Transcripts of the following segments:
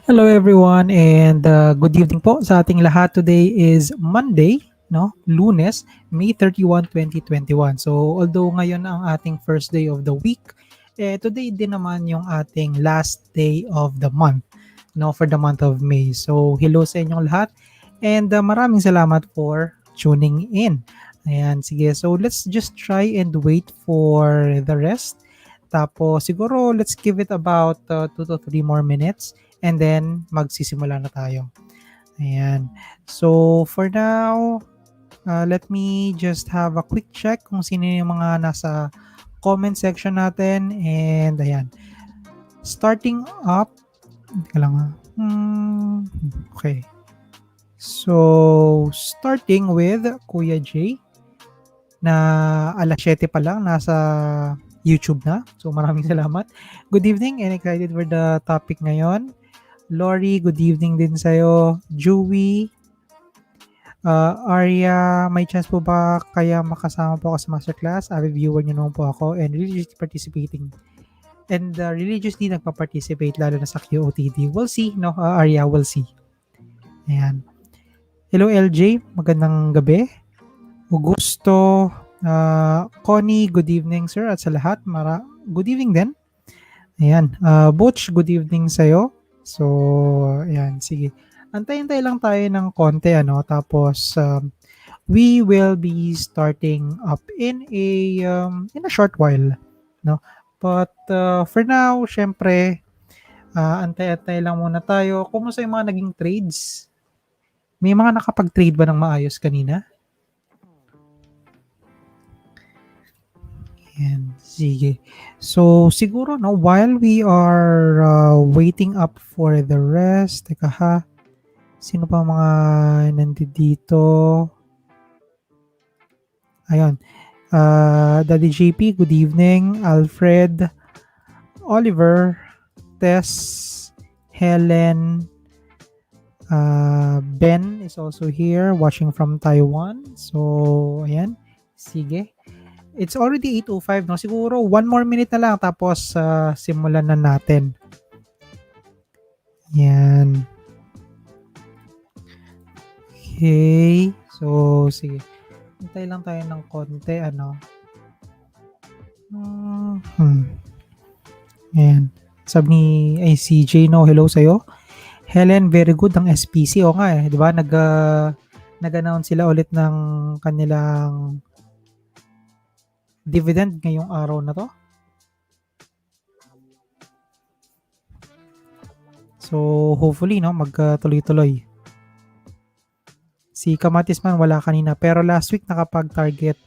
Hello everyone and good evening po sa ating lahat. Today is Monday, no? Lunes, May 31, 2021. So although ngayon ang ating first day of the week, today din naman yung ating last day of the month, no, for the month of May. So hello sa inyong lahat and maraming salamat for tuning in. Ayan, sige. So let's just try and wait for the rest. Tapos siguro let's give it about 2 to 3 more minutes and then magsisimula na tayo. Ayan. So for now, let me just have a quick check kung sino yung mga nasa comment section natin. And ayan. Starting up, teka lang ha. Okay. So starting with Kuya J na alas 7 pa lang nasa YouTube na. So maraming salamat. Good evening and excited for the topic ngayon. Lori, good evening din sa'yo. Joey, Arya, may chance po ba kaya makasama po ako sa masterclass? Avid viewer niyo naman po ako and religiously participating. And religiously nagpa-participate lalo na sa QOTD. We'll see, no? Arya, we'll see. Ayan. Hello LJ, magandang gabi. Augusto, Connie, good evening sir at sa lahat. Good evening din. Ayan. Butch, good evening sa'yo. So, ayan, sige. Antay-antay lang tayo ng konti, ano, tapos we will be starting up in a short while, no? But for now, syempre, antay-antay lang muna tayo. Kumusta yung mga naging trades? May mga nakapag-trade ba ng maayos kanina? Ayan, sige. So, siguro, no, while we are waiting up for the rest, teka ha, sino pa mga nandito? Ayun. Daddy JP, good evening. Alfred, Oliver, Tess, Helen, Ben is also here watching from Taiwan. So, ayan. Sige. It's already 8:05, no? Siguro one more minute na lang tapos simulan na natin. Yan. Okay. So, sige. Hintay lang tayo ng konti, ano. Ayan. Sabi ni CJ, no? Hello sa'yo. Helen, very good ang SPC. O nga eh. Di ba? Nag-announce sila ulit ng kanilang dividend ngayong araw na to. So, hopefully, no, magtuloy-tuloy. Si Kamatis man wala kanina, pero last week nakapag-target,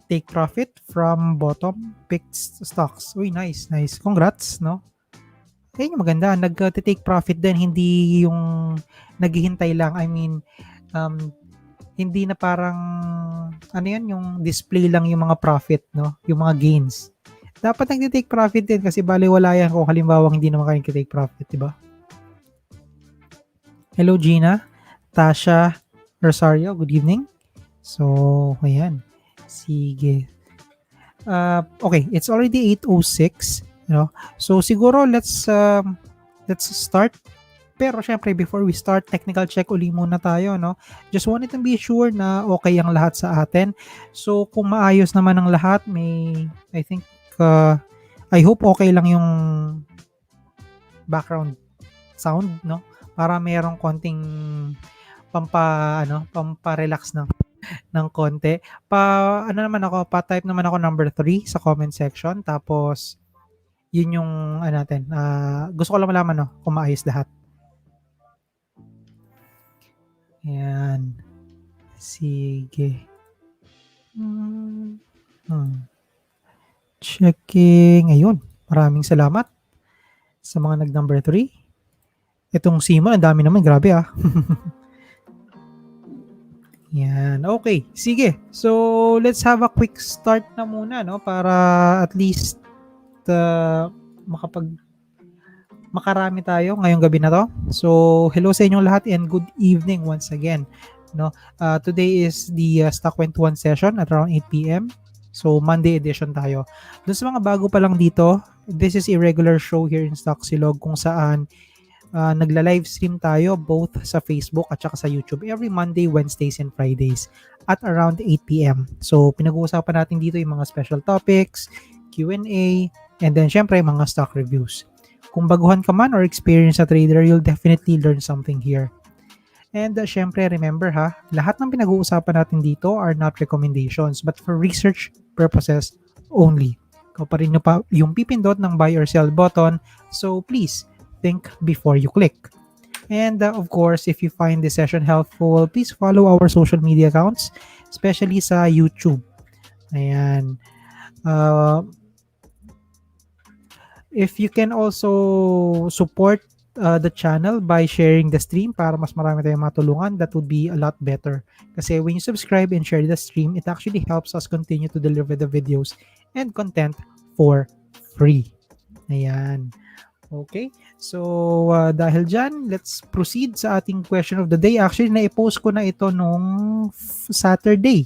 take profit from bottom picked stocks. Uy, nice. Congrats, no? Ayun yung maganda. Nag-take profit din, hindi yung naghihintay lang. I mean, hindi na parang yung display lang yung mga profit, no? Yung mga gains. Dapat nag-take profit din kasi baliwala yan kung halimbawa hindi naman kayo take profit, di ba? Hello Gina, Tasha, Rosario, good evening. So, ayan. Sige. Okay, it's already 8:06, you know. So siguro let's start. Pero syempre, before we start, technical check uli muna tayo, no? Just wanted to be sure na okay ang lahat sa atin. So, kung maayos naman ang lahat, I hope okay lang yung background sound, no? Para mayroong konting pampa-relax ng konti. Pa-type naman ako number 3 sa comment section. Tapos, yun yung, gusto ko lang malaman, no? Kung maayos lahat. Ayan. Sige. Checking. Ayun. Maraming salamat sa mga nag-number 3. Itong Simon, ang dami naman. Grabe ah. Yan. Okay. Sige. So, let's have a quick start na muna, no? Para at least makarami tayo ngayong gabi na to. So, hello sa inyong lahat and good evening once again. No, today is the StockWentuhan session at around 8 p.m. So, Monday edition tayo. Doon sa mga bago pa lang dito, this is a regular show here in StockSilog kung saan nagla-live stream tayo both sa Facebook at saka sa YouTube every Monday, Wednesdays, and Fridays at around 8 p.m. So, pinag-uusapan natin dito yung mga special topics, Q&A, and then syempre mga stock reviews. Kung baguhan ka man or experienced na trader, you'll definitely learn something here. And syempre, remember lahat ng pinag-uusapan natin dito are not recommendations but for research purposes only. Ikaw pa rin yung pipindot ng buy or sell button, so please think before you click. And of course, if you find this session helpful, please follow our social media accounts, especially sa YouTube. Ayan. If you can also support the channel by sharing the stream para mas marami tayong matulungan, that would be a lot better. Kasi when you subscribe and share the stream, it actually helps us continue to deliver the videos and content for free. Ayan. Okay. So, dahil dyan, let's proceed sa ating question of the day. Actually, na-post ko na ito nung Saturday,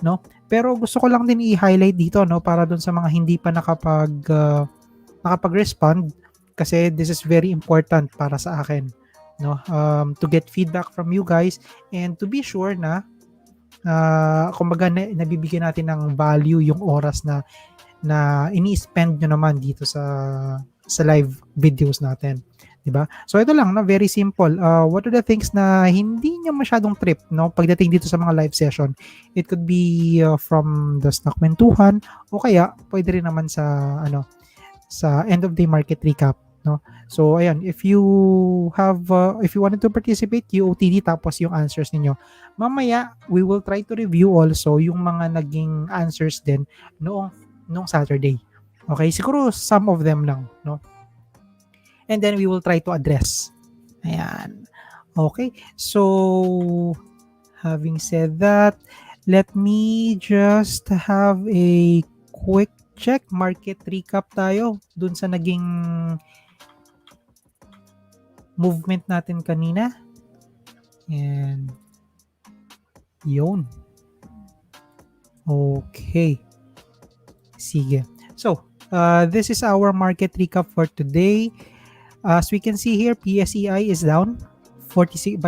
no? Pero gusto ko lang din i-highlight dito, no, para dun sa mga hindi pa nakapag-respond kasi this is very important para sa akin, no? To get feedback from you guys and to be sure na kumbaga nabibigyan natin ng value yung oras na ini-spend nyo naman dito sa live videos natin, di ba? So ito lang, no, very simple. What are the things na hindi niya masyadong trip, no, pagdating dito sa mga live session? It could be from the StockWentuhan o kaya pwede rin naman sa end of day market recap, no? So ayan, if you wanted to participate, QOTD tapos yung answers ninyo. Mamaya we will try to review also yung mga naging answers din noong Saturday. Okay, siguro some of them lang, no? And then we will try to address. Ayan. Okay, so having said that, let me just have a quick check. Market recap tayo dun sa naging movement natin kanina. And yun. Okay. Sige. So, this is our market recap for today. As we can see here, PSEI is down 46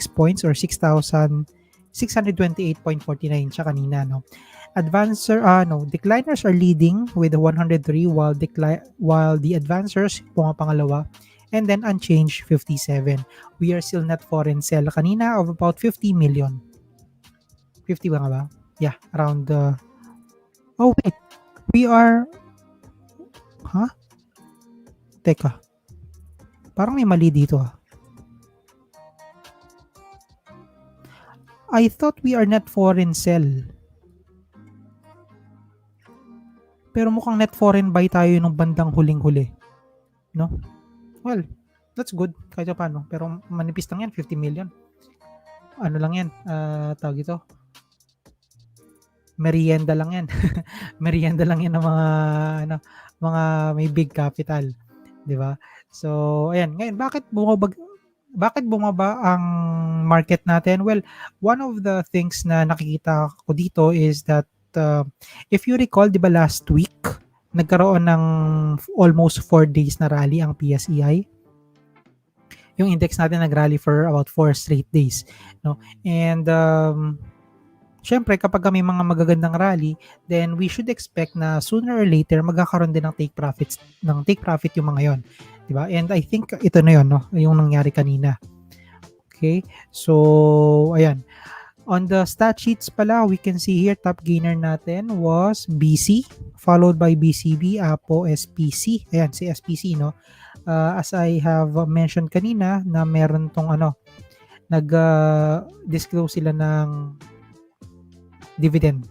points or 6,628.49 siya kanina, no? Decliners are leading with 103 while the advancers pumapangalawa and then unchanged 57. We are still net foreign sell kanina of about 50 million. 50 ba nga ba? Yeah, around oh wait. We are Teka. Parang may mali dito I thought we are net foreign sell. Pero mukhang net foreign buy tayo nung bandang huling-huli. No? Well, that's good. Kahit paano. Pero manipis lang yan. 50 million. Ano lang yan? Tawag ito. Merienda lang yan. Merienda lang yan ng mga may big capital, 'di ba? So, ayan, ngayon bakit bumaba ang market natin? Well, one of the things na nakikita ko dito is that if you recall, 'di ba last week nagkaroon ng almost 4 days na rally ang PSEI. Yung index natin nag-rally for about 4 straight days, no? And syempre, kapag may mga magagandang rally, then we should expect na sooner or later magkakaroon din ng take profit yung mga yon, di ba? And I think ito na yon, no, yung nangyari kanina. Okay, so ayan. On the stat sheets pala, we can see here top gainer natin was BC, followed by BCB, APO, SPC. Ayan, si SPC, no? As I have mentioned kanina na meron tong nag-disclose sila ng dividend.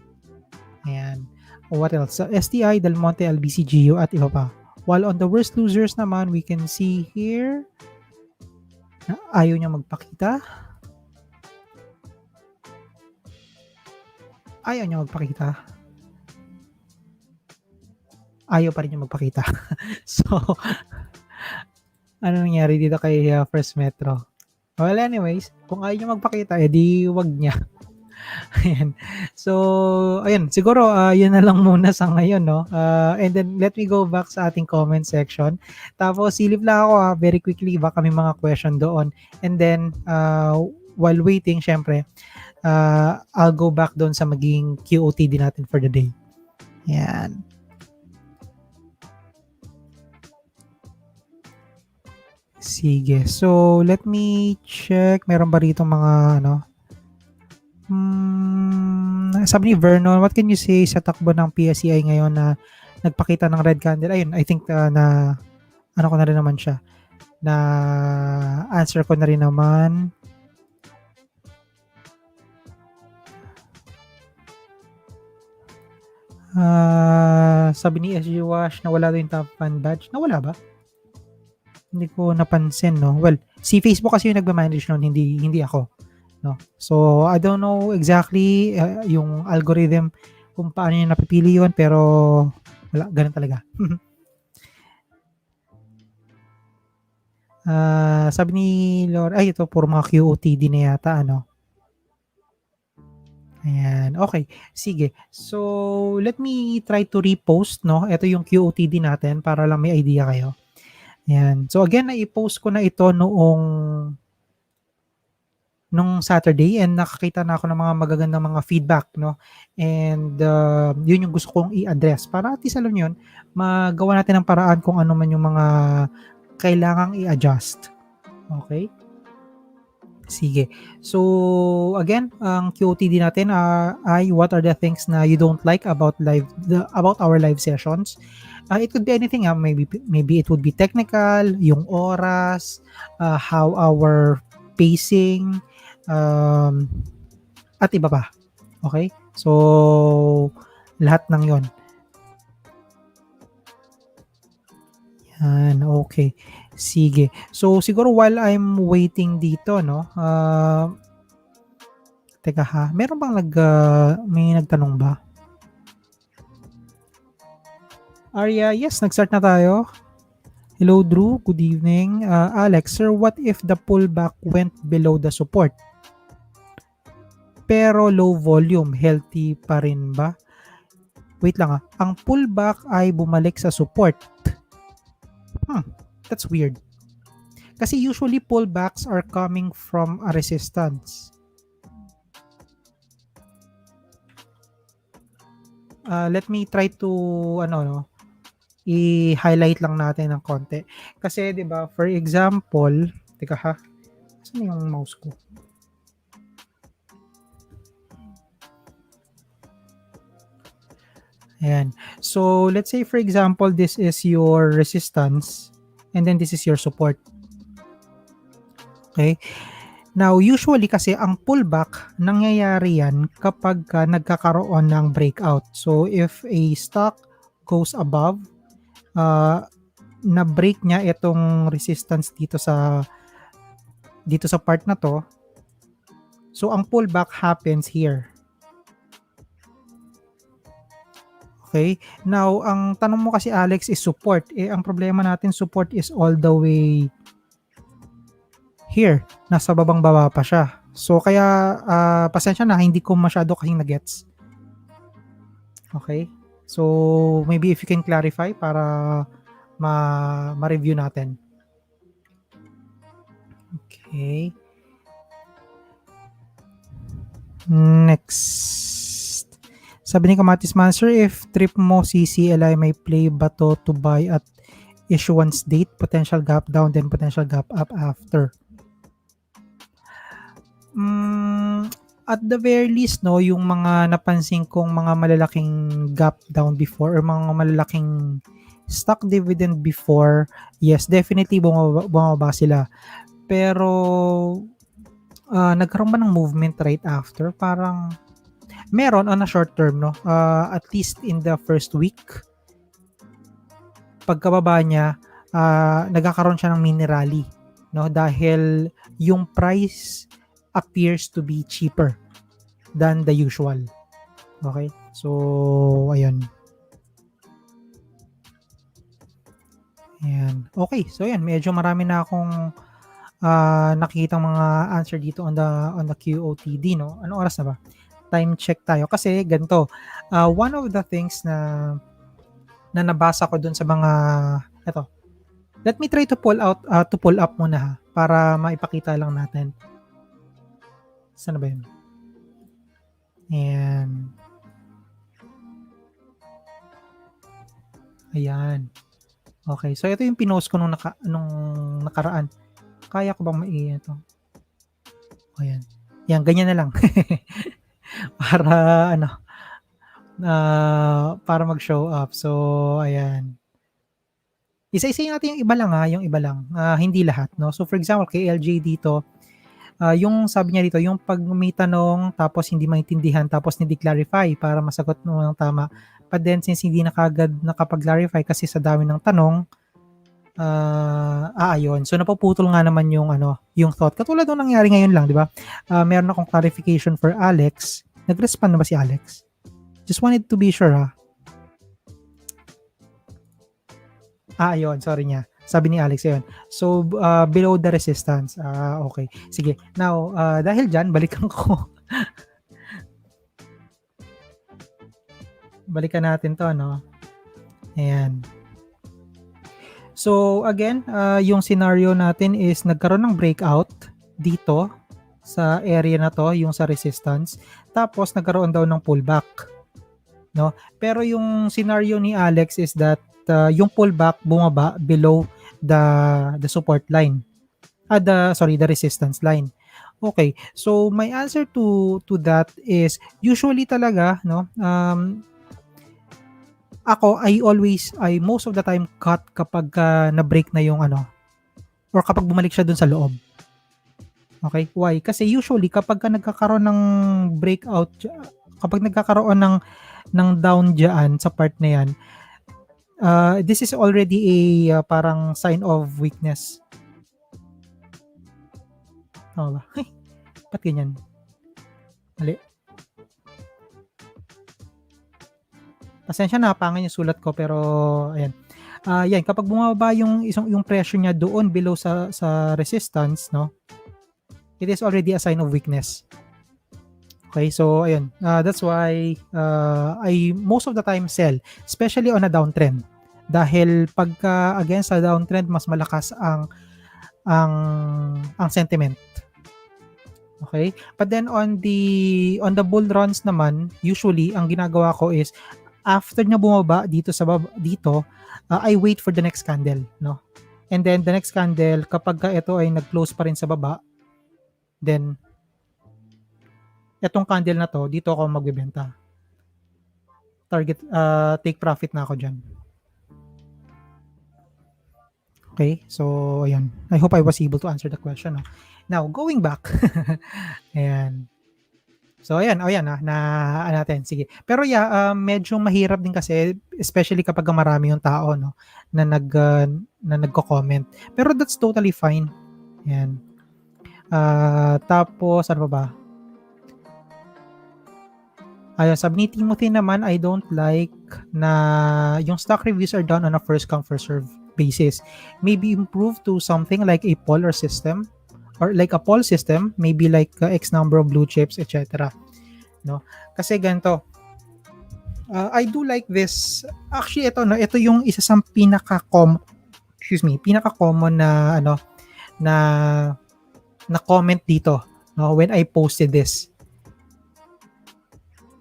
Ayan. What else? STI, Del Monte, LBCGU at iba pa. While on the worst losers naman, we can see here na ayaw niya magpakita. Ayaw pa rin niya magpakita. So, ano nangyari dito kay First Metro? Well, anyways, kung ayaw niya magpakita, edi wag niya. Ayan. So, ayun, siguro yun na lang muna sa ngayon, no? And then let me go back sa ating comment section. Tapos silip lang ako very quickly, baka may mga question doon. And then while waiting, syempre, I'll go back doon sa maging QOTD natin for the day. Yan. Sige. So, let me check. Meron ba rito mga ano? Sabi ni Vernon, what can you say sa takbo ng PSCI ngayon na nagpakita ng red candle? Ayun, I think na ano ko na rin naman siya. Na answer ko na rin naman. Sabi ni SG Wash, nawala daw yung top fan badge. Nawala ba? Hindi ko napansin, no? Well, si Facebook kasi yung nagmamanage nun, hindi ako. No? So, I don't know exactly yung algorithm kung paano yung napipili yun, pero wala, ganun talaga. Sabi ni Laura, ay ito, puro mga QOTD na yata, ano? Ayan, okay. Sige. So, let me try to repost, no? Ito yung QOTD natin para lang may idea kayo. Ayan. So, again, na-post ko na ito nung Saturday and nakakita na ako ng mga magagandang mga feedback, no? And yun yung gusto kong i-address para at least alam yun, magawa natin ng paraan kung ano man yung mga kailangang i-adjust. Okay? Sige. So, again, ang QOTD natin ay what are the things na you don't like about our live sessions. It could be anything. Maybe it would be technical, yung oras, how our pacing, at iba pa. Okay? So, lahat ng yon. Yan, okay. Sige. So, siguro while I'm waiting dito, no, teka ha, meron bang may nagtanong ba? Arya, yes, nag-start na tayo. Hello, Drew. Good evening. Alex, sir, what if the pullback went below the support? Pero low volume, healthy pa rin ba? Wait lang Ang pullback ay bumalik sa support. That's weird. Kasi usually pullbacks are coming from a resistance. Let me try to i-highlight lang natin ng konti. Kasi 'di ba, for example, teka ha. Saan yung mouse ko? Ayan. So, let's say for example, this is your resistance and then this is your support. Okay? Now, usually kasi ang pullback, nangyayari yan kapag nagkakaroon ng breakout. So, if a stock goes above, na-break niya itong resistance dito sa part na to. So, ang pullback happens here. Okay? Now, ang tanong mo kasi Alex is support. Ang problema natin, support is all the way here. Nasa babang-baba pa siya. So, kaya pasensya na, hindi ko masyado kasing na-gets. Okay? So, maybe if you can clarify para ma-review natin. Okay. Next. Sabi ni Kamatis Man, sir, if trip mo CCLI may play ba to buy at issuance date, potential gap down, then potential gap up after? At the very least, no, yung mga napansin kong mga malalaking gap down before or mga malalaking stock dividend before, yes, definitely bumaba sila. Pero nagkaroon ba ng movement right after? Parang meron on a short term, no? At least in the first week, pagkababa niya, nagkakaroon siya ng mini rally, no? Dahil yung price appears to be cheaper than the usual. Okay? So, ayun. Ayan. Okay. So, ayan. Medyo marami na akong nakikita mga answer dito on the QOTD, no? Anong oras na ba? time check tayo kasi ganito. One of the things na nabasa ko dun sa mga eto. Let me try to pull up muna ha para maipakita lang natin. Saan na ba yun? Ayan. Ayan. Okay, so ito yung pinost ko nung nakaraan. Kaya ko bang ito? Ayan. Yan, ganyan na lang. Para ano, para mag-show up. So, ayan. Isa-isa natin yung iba lang ha, yung iba lang. Hindi lahat, no? So, for example, kay LJ dito, yung sabi niya dito, yung pag may tanong tapos hindi maintindihan tapos hindi clarify para masagot mo ng tama. But then since hindi na kagad nakapag-clarify kasi sa dami ng tanong, ayun. So napuputol nga naman yung yung thought. Katulad nung nangyari ngayon lang, di ba? Meron akong clarification for Alex. Nag-respond na ba si Alex? Just wanted to be sure ha. Ayun, sorry niya. Sabi ni Alex yun. So, below the resistance. Okay. Sige. Now, dahil dyan, balikan ko. Balikan natin to, no? Ayan. So, again, yung scenario natin is nagkaroon ng breakout dito sa area na to, yung sa resistance. Tapos, nagkaroon daw ng pullback. No? Pero yung scenario ni Alex is that yung pullback bumaba below the support line. The resistance line. Okay. So my answer to that is usually talaga ako I most of the time cut kapag na-break na yung or kapag bumalik siya dun sa loob. Okay? Why? Kasi usually kapag nagkakaroon ng breakout, kapag nagkakaroon ng down diyan sa part na yan, this is already a parang sign of weakness. Tama ba? Ba't ganyan? Mali. Pasensya na, pangin yung sulat ko pero ayan. Yan, kapag bumaba yung pressure niya doon below sa resistance, no? It is already a sign of weakness. Okay, so ayun. That's why I most of the time sell, especially on a downtrend. Dahil pagka against a downtrend, mas malakas ang sentiment. Okay? But then on the bull runs naman, usually ang ginagawa ko is after niya bumaba dito I wait for the next candle, no? And then the next candle kapag ito ay nag-close pa rin sa baba, then etong candle na to, dito ako magbebenta. Target take profit na ako diyan. Okay? So ayan. I hope I was able to answer the question, no? Now, going back. Ayan. So, ayan. Natin. Sige. Pero medyo mahirap din kasi, especially kapag marami yung tao, no, na nagko-comment. Pero that's totally fine. Ayan. Tapos, ano ba? Ayun, sabi ni Timothy naman, I don't like na yung stock reviews are done on a first come first serve basis. Maybe improve to something like a poll or system. Or like a poll system, maybe like X number of blue chips, etc. No? Kasi ganito, I do like this. Actually, ito yung isa sa pinaka-common na na comment dito, no, when I posted this.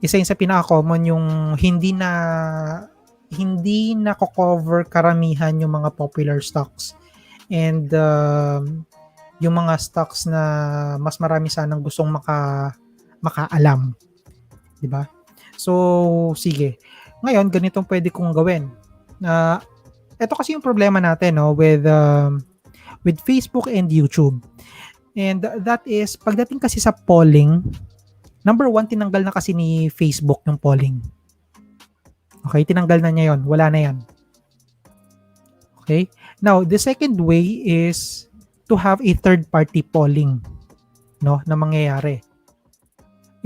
Isa yung sa pinaka-common yung hindi na cover karamihan yung mga popular stocks. And yung mga stocks na mas marami sanang gustong makaalam. Diba? So, sige. Ngayon, ganitong pwede kong gawin. Ito kasi yung problema natin, no, with Facebook and YouTube. And that is, pagdating kasi sa polling, number 1, tinanggal na kasi ni Facebook yung polling. Okay? Tinanggal na niya yon. Wala na yan. Okay? Now, the second way is to have a third-party polling, no, na mangyayari.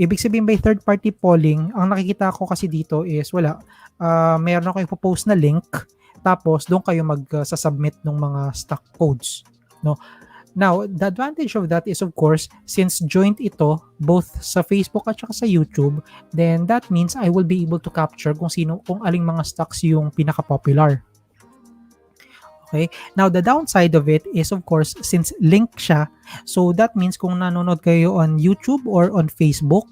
Ibig sabihin by third-party polling, ang nakikita ko kasi dito is wala. Meron ako ipopost na link, tapos doon kayo mag-submit ng mga stock codes, no. Now, the advantage of that is of course, since joint ito both sa Facebook at saka sa YouTube, then that means I will be able to capture kung aling mga stocks yung pinaka-popular. Okay? Now, the downside of it is of course, since link siya, so that means kung nanonood kayo on YouTube or on Facebook,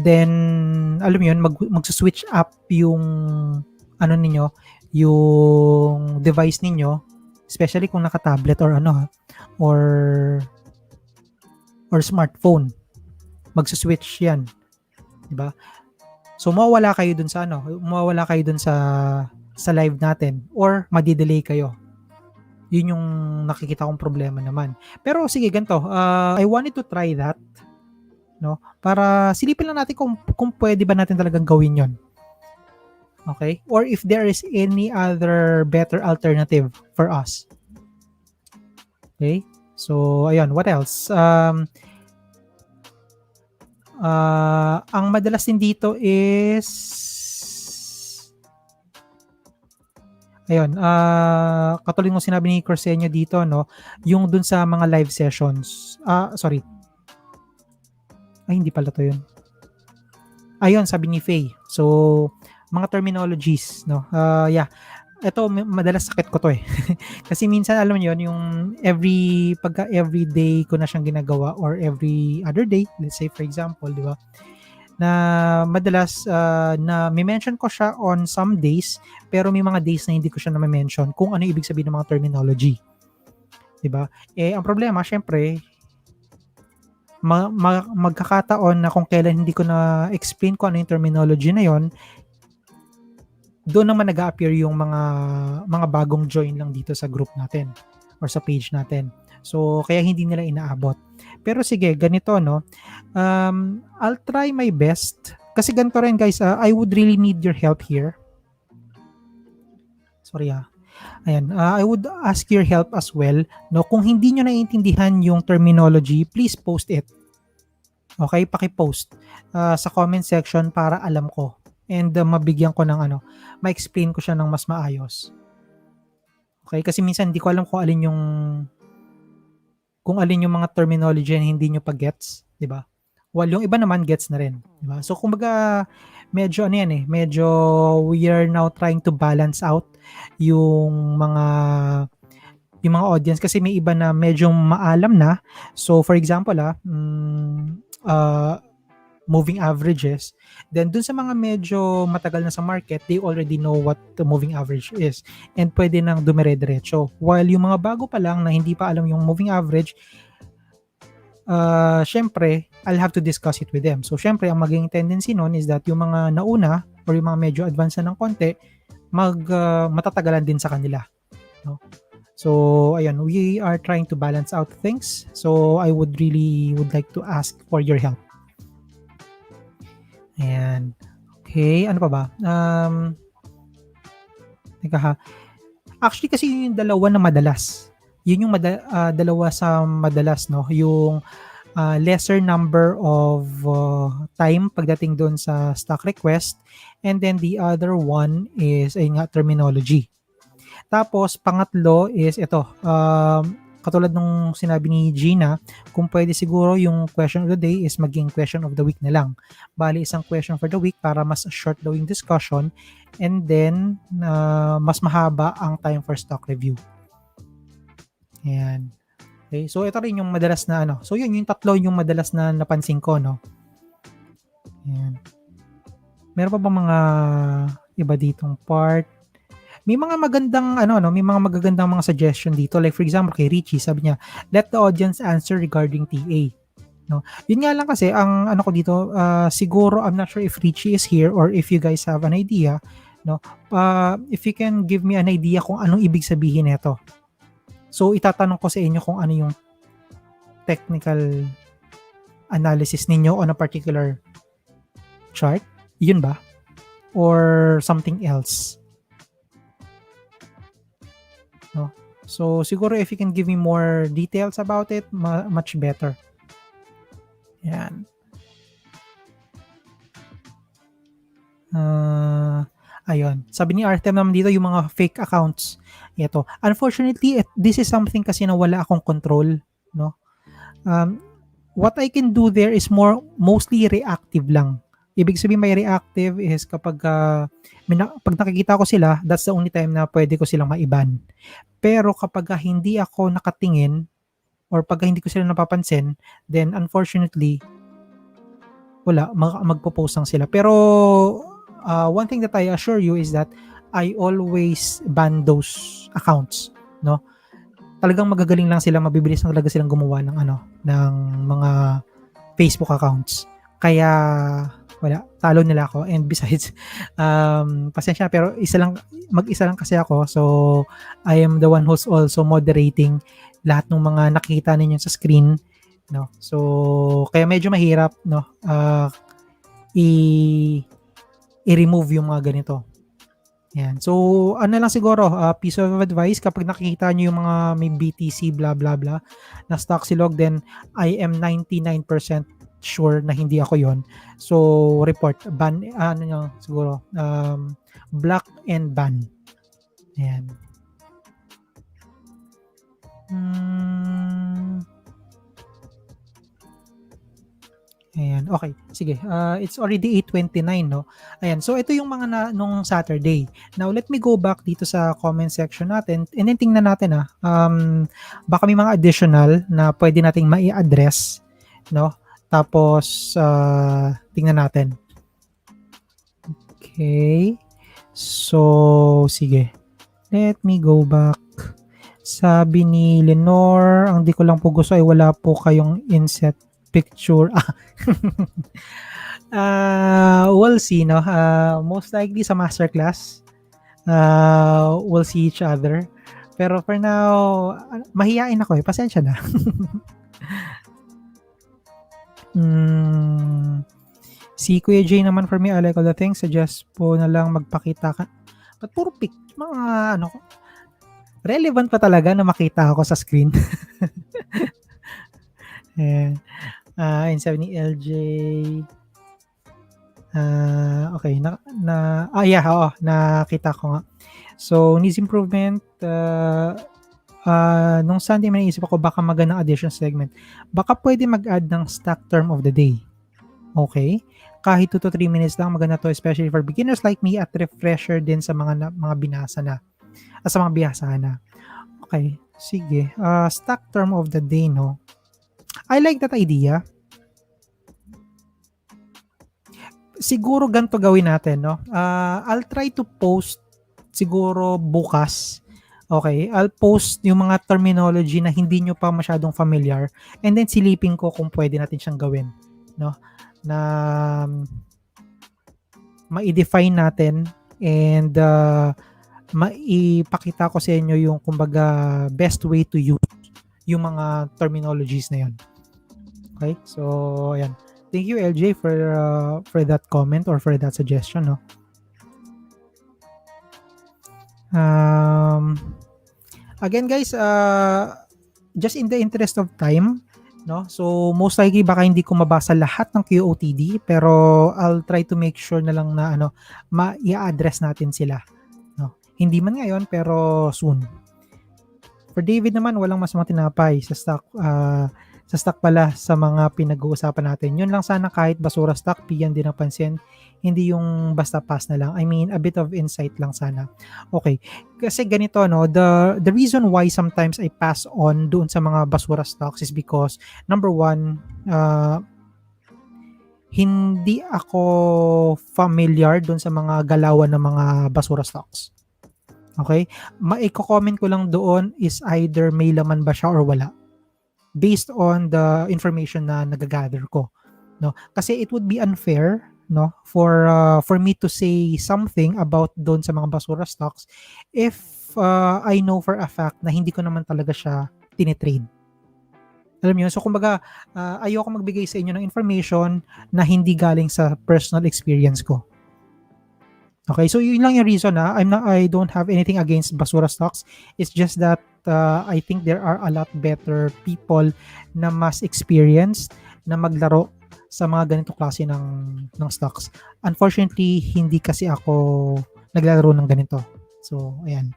then alam mo yun, mag-switch up yung ano ninyo, yung device ninyo, especially kung naka-tablet or or smartphone. Magsa-switch 'yan, 'di ba? So mawawala kayo dun sa live natin or madi-delay kayo. Yun yung nakikita kong problema naman. Pero sige ganito, I wanted to try that, no? Para silipin lang natin kung pwede ba natin talagang gawin 'yon. Okay? Or if there is any other better alternative for us. Okay? So ayun, what else? Ang madalas din dito is ayun, katulad ng sinabi ni Corsenio dito, no, yung dun sa mga live sessions. Sorry. Ay, hindi pala to yun. Ayun, sabi ni Faye. So, mga terminologies, no. Yeah. Ito, madalas sakit ko to eh. Kasi minsan, alam niyo yun, yung pagka every day ko na siyang ginagawa or every other day, let's say for example, di ba, na madalas na may-mention ko siya on some days, pero may mga days na hindi ko siya na-mention kung ano ibig sabihin ng mga terminology. Diba? Ang problema, syempre, magkakataon na kung kailan hindi ko na-explain kung ano yung terminology na yon, doon naman nag-a-appear yung mga bagong join lang dito sa group natin or sa page natin. So, kaya hindi nila inaabot. Pero sige, ganito, no? I'll try my best. Kasi ganito rin, guys. I would really need your help here. Sorry, Ayan. I would ask your help as well. No? Kung hindi nyo naiintindihan yung terminology, please post it. Okay? Paki-post sa comment section para alam ko. And mabigyan ko ng ma-explain ko siya ng mas maayos. Okay? Kasi minsan hindi ko alam kung alin yung mga terminology na hindi nyo pa-gets, di ba? Well, yung iba naman gets na rin, di ba? So, kumbaga, medyo medyo we are now trying to balance out yung mga audience kasi may iba na medyo maalam na. So, for example, moving averages, then dun sa mga medyo matagal na sa market, they already know what the moving average is and pwede nang dumire-diretso. While yung mga bago pa lang na hindi pa alam yung moving average, syempre, I'll have to discuss it with them. So, syempre, ang magiging tendency nun is that yung mga nauna or yung mga medyo advanced na ng konti, matatagalan din sa kanila. No? So, ayun, we are trying to balance out things. So, I would like to ask for your help. Ayan. Okay, ano pa ba? Teka ha. Actually, kasi yun yung dalawa na madalas. Yun yung dalawa sa madalas, no? Yung lesser number of time pagdating doon sa stock request. And then the other one is terminology. Tapos, pangatlo is ito. Katulad nung sinabi ni Gina, kung pwede siguro yung question of the day is maging question of the week na lang. Bali, isang question for the week para mas short daw yung discussion and then mas mahaba ang time for stock review. Ayan. Okay, so ito rin yung madalas na So yun, yung tatlo yung madalas na napansin ko, no? Ayan. Meron pa ba mga iba ditong part? May mga magandang may mga magagandang mga suggestion dito. Like for example, kay Richie, sabi niya, let the audience answer regarding TA. No? Yun nga lang kasi ang ko dito, siguro I'm not sure if Richie is here or if you guys have an idea, no? If you can give me an idea kung anong ibig sabihin nito. So itatanong ko sa inyo kung ano yung technical analysis ninyo on a particular chart. Yun ba? Or something else? No? So, siguro if you can give me more details about it, much better. Yan. Ayun. Sabi ni Artem naman dito, yung mga fake accounts. Ito. Unfortunately, this is something kasi na wala akong control, no? Um, what I can do there is mostly reactive lang. Ibig sabihin may reactive is kapag pag nakikita ko sila, that's the only time na pwede ko silang maiban. Pero kapag hindi ako nakatingin or pag hindi ko sila napapansin, then unfortunately, wala, magpo-post lang sila. Pero one thing that I assure you is that I always ban those accounts, no? Talagang magagaling lang sila, mabibilis lang talaga silang gumawa ng mga Facebook accounts. Kaya wala, talo nila ako. And besides, pasensya pero mag-isa lang kasi ako. So I am the one who's also moderating lahat ng mga nakikita ninyo sa screen, no. So kaya medyo mahirap, no, i-remove yung mga ganito. Yan. So, ano lang siguro, piece of advice, kapag nakikita nyo yung mga may BTC, blah, blah, blah, na StockSilog, then I am 99% sure na hindi ako yon. So, report, ban, siguro, block and ban. Yan. Ayan, okay. Sige, it's already 8:29, no? Ayan, so ito yung mga nung Saturday. Now, let me go back dito sa comment section natin. And then tingnan natin, baka may mga additional na pwede nating mai-address, no? Tapos, tingnan natin. Okay. So, sige. Let me go back. Sabi ni Lenore, ang di ko lang po gusto ay wala po kayong inset picture. We'll see, no? Most likely sa masterclass, we'll see each other. Pero for now, mahihain ako pasensya na. Si Kuya J naman, for me, I like all the things. Suggest po na lang magpakita ka. But puro pic, mga relevant pa talaga na makita ako sa screen. And sabi ni LJ, okay, nakita ko nga. So, needs improvement. Nung Sunday, may naisip ako baka magandang addition segment. Baka pwede mag-add ng stock term of the day. Okay? Kahit 2 to 3 minutes lang, maganda to, especially for beginners like me at refresher din sa mga binasa na. Sa mga biyasa na. Okay, sige. Stock term of the day, no? I like that idea. Siguro ganito gawin natin, no? I'll try to post siguro bukas. Okay, I'll post yung mga terminology na hindi nyo pa masyadong familiar and then silipin ko kung pwede natin siyang gawin, no? Na ma-define natin and maipakita ko sa inyo yung kumbaga best way to use yung mga terminologies na yun. Okay? So, ayan. Thank you, LJ, for that comment or for that suggestion, no? Again, guys, just in the interest of time, no? So, most likely baka hindi ko mabasa lahat ng QOTD, pero I'll try to make sure na lang na ma-i-address natin sila, no? Hindi man ngayon, pero soon. For David naman, walang masamang tinapay sa stock pala sa mga pinag-uusapan natin. Yun lang sana, kahit basura stock, bigyan din ng pansin. Hindi yung basta pass na lang. I mean, a bit of insight lang sana. Okay. Kasi ganito, no, the reason why sometimes I pass on doon sa mga basura stocks is because, number one, hindi ako familiar doon sa mga galawan ng mga basura stocks. Okay? Maiko-comment ko lang doon is either may laman ba siya or wala, based on the information na nagagather ko, no? Kasi it would be unfair, no, for me to say something about doon sa mga basura stocks if I know for a fact na hindi ko naman talaga siya tinitrade. Alam niyo, so kumbaga ayoko magbigay sa inyo ng information na hindi galing sa personal experience ko. Okay, so yun lang yung reason I don't have anything against basura stocks. It's just that I think there are a lot better people na mas experienced na maglaro sa mga ganito klase ng stocks. Unfortunately, hindi kasi ako naglalaro ng ganito. So, ayan.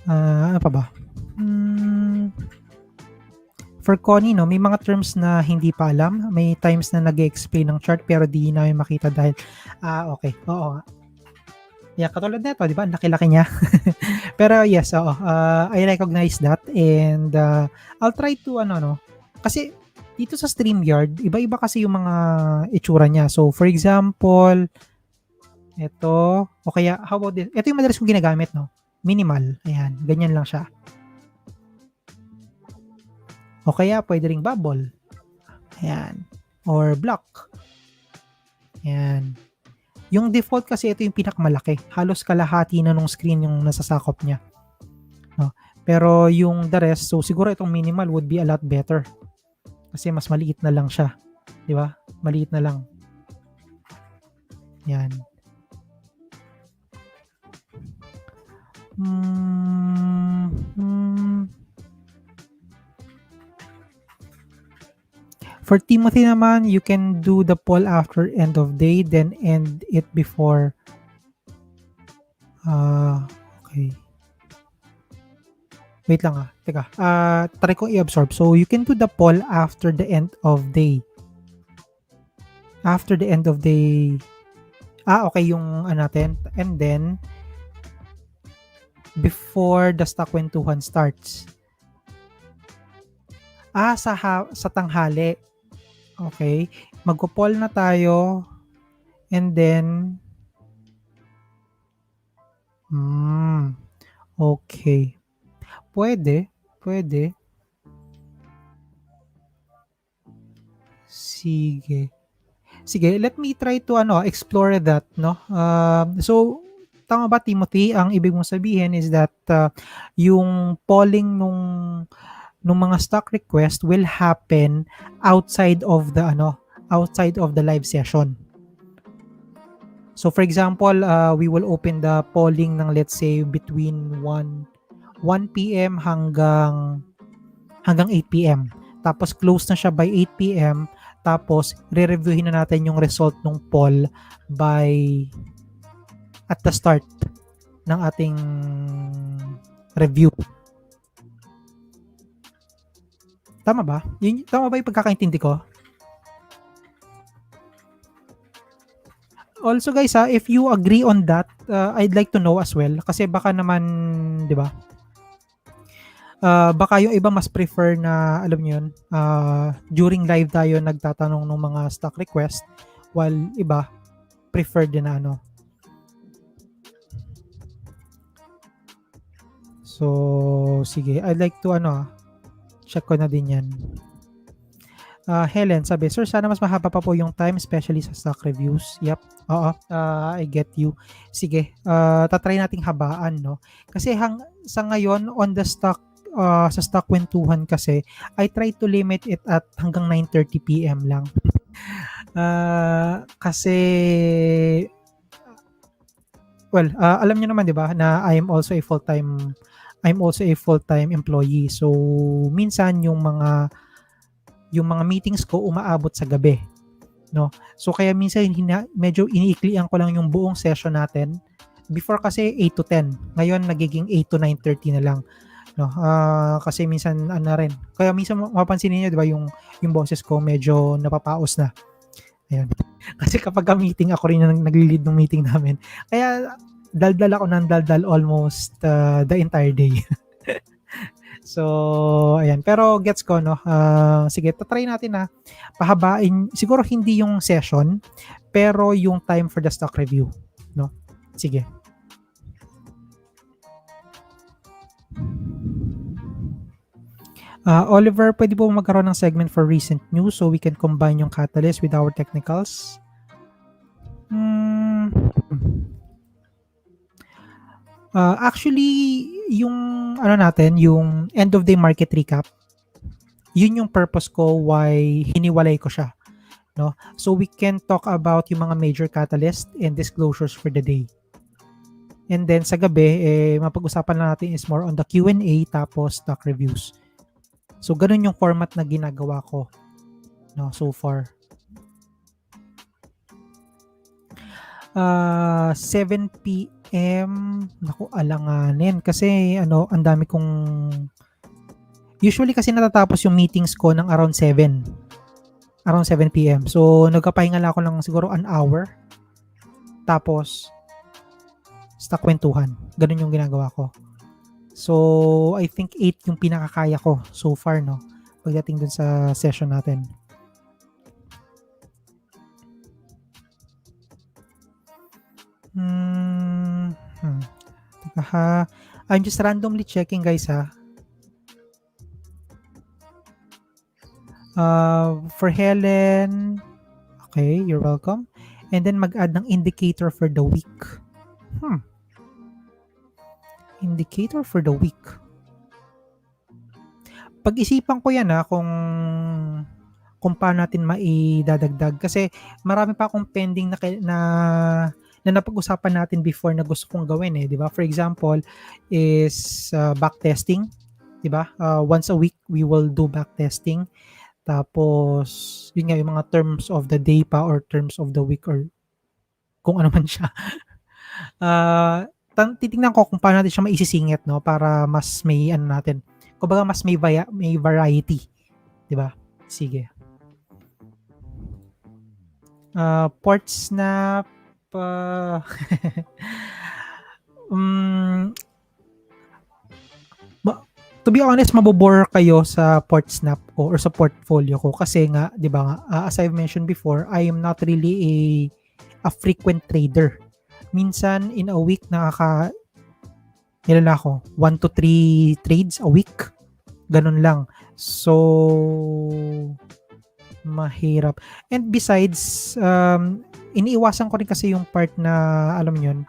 Ano pa ba? For Connie, no, may mga terms na hindi pa alam. May times na nag-explain ng chart pero di namin makita dahil, okay. Oo. Yeah, katulad nito, di ba? Laki-laki niya. Pero yes, oo. I recognize that and I'll try to, kasi dito sa StreamYard, iba-iba kasi yung mga itsura niya. So, for example, ito, o kaya, how about this? Ito yung madalas kong ginagamit, no? Minimal. Ayan, ganyan lang siya. O kaya, pwede ring bubble. Ayan. Or block. Ayan. Yung default kasi ito yung pinakamalaki. Halos kalahati na nung screen yung nasasakop niya. No? Pero yung the rest, so siguro itong minimal would be a lot better. Kasi mas maliit na lang siya. Di ba? Maliit na lang. Yan. For Timothy naman, you can do the poll after end of day, then end it before. Okay. Wait lang Teka. Try kong i-absorb. So, you can do the poll after the end of day. After the end of day. Okay. Yung natin. And then, before the StockWentuhan starts. Sa tanghali. Okay. Magpo-poll na tayo. And then, okay. Pwede. Sige, let me try to explore that, no? So, tama ba, Timothy? Ang ibig mong sabihin is that yung polling nung mga stock request will happen outside of the live session. So for example, we will open the polling ng let's say between 1 p.m. hanggang 8 p.m. Tapos close na siya by 8 p.m. Tapos re-reviewin na natin yung result ng poll at the start ng ating review. Tama ba? Tama ba yung pagkakaintindi ko? Also guys, if you agree on that, I'd like to know as well. Kasi baka naman, di ba? Baka yung iba mas prefer na, alam niyo yun, during live tayo nagtatanong ng mga stock request, while iba prefer din na So, sige. I'd like to, check ko na din yan. Helen, sabi, sir, sana mas mahaba pa po yung time, especially sa stock reviews. Yep. Oo. I get you. Sige. Tatry nating habaan, no? Kasi sa ngayon, on the stock, sa StockWentuhan kasi, I try to limit it at hanggang 9:30 p.m. lang. Kasi, well, alam niyo naman, di ba, na I'm also a full-time employee. So, minsan yung mga meetings ko umaabot sa gabi, no? So kaya minsan medyo iniiklian ko lang yung buong session natin. Before kasi 8 to 10. Ngayon nagiging 8 to 9:30 na lang, no? Kasi minsan rin. Kaya minsan mapapansin niyo, 'di ba, yung boses ko medyo napapaos na. Ayun. Kasi kapag meeting ako rin yung nagli-lead ng meeting namin. Kaya daldal ako ng daldal almost the entire day. So, ayan. Pero gets ko, no? Sige, try natin na pahabain. Siguro hindi yung session, pero yung time for the stock review, no? Sige. Oliver, pwede po magkaroon ng segment for recent news so we can combine yung catalyst with our technicals? Actually, yung yung end of day market recap, yun yung purpose ko why hiniwalay ko siya, no? So we can talk about yung mga major catalyst and disclosures for the day. And then sa gabi, mapag-usapan na natin is more on the Q&A tapos stock reviews. So ganun yung format na ginagawa ko no, so far. 7 PM, naku, alanganin kasi ano, ang dami kong usually kasi natatapos yung meetings ko ng around 7 PM. So, nagkapahinga lang ako ng siguro an hour. Tapos, StockWentuhan. Ganun yung ginagawa ko. So, I think 8 yung pinakakaya ko so far, no? Pagdating dun sa session natin. Teka ha. I'm just randomly checking, guys, ha. For Helen, okay, you're welcome. And then mag-add ng indicator for the week. Indicator for the week. Pag-isipan ko yan, ha, kung paano natin maidadagdag kasi marami pa akong pending na napag-usapan natin before na gusto kong gawin, di ba? For example is backtesting, di ba? Once a week we will do backtesting. Tapos yun nga, yung mga terms of the day pa or terms of the week or kung ano man siya. Titingnan ko kung paano natin siya maisisingit, no, para mas may ano natin. Kumbaga mas may variety, di ba? Sige. Port snap, to be honest, mabobore kayo sa port snap ko or sa portfolio ko kasi nga, 'di ba nga, as I've mentioned before, I am not really a frequent trader. Minsan in a week ilan ako, 1 to 3 trades a week. Ganun lang. So mahirap. And besides, iniiwasan ko rin kasi yung part na, alam mo yun,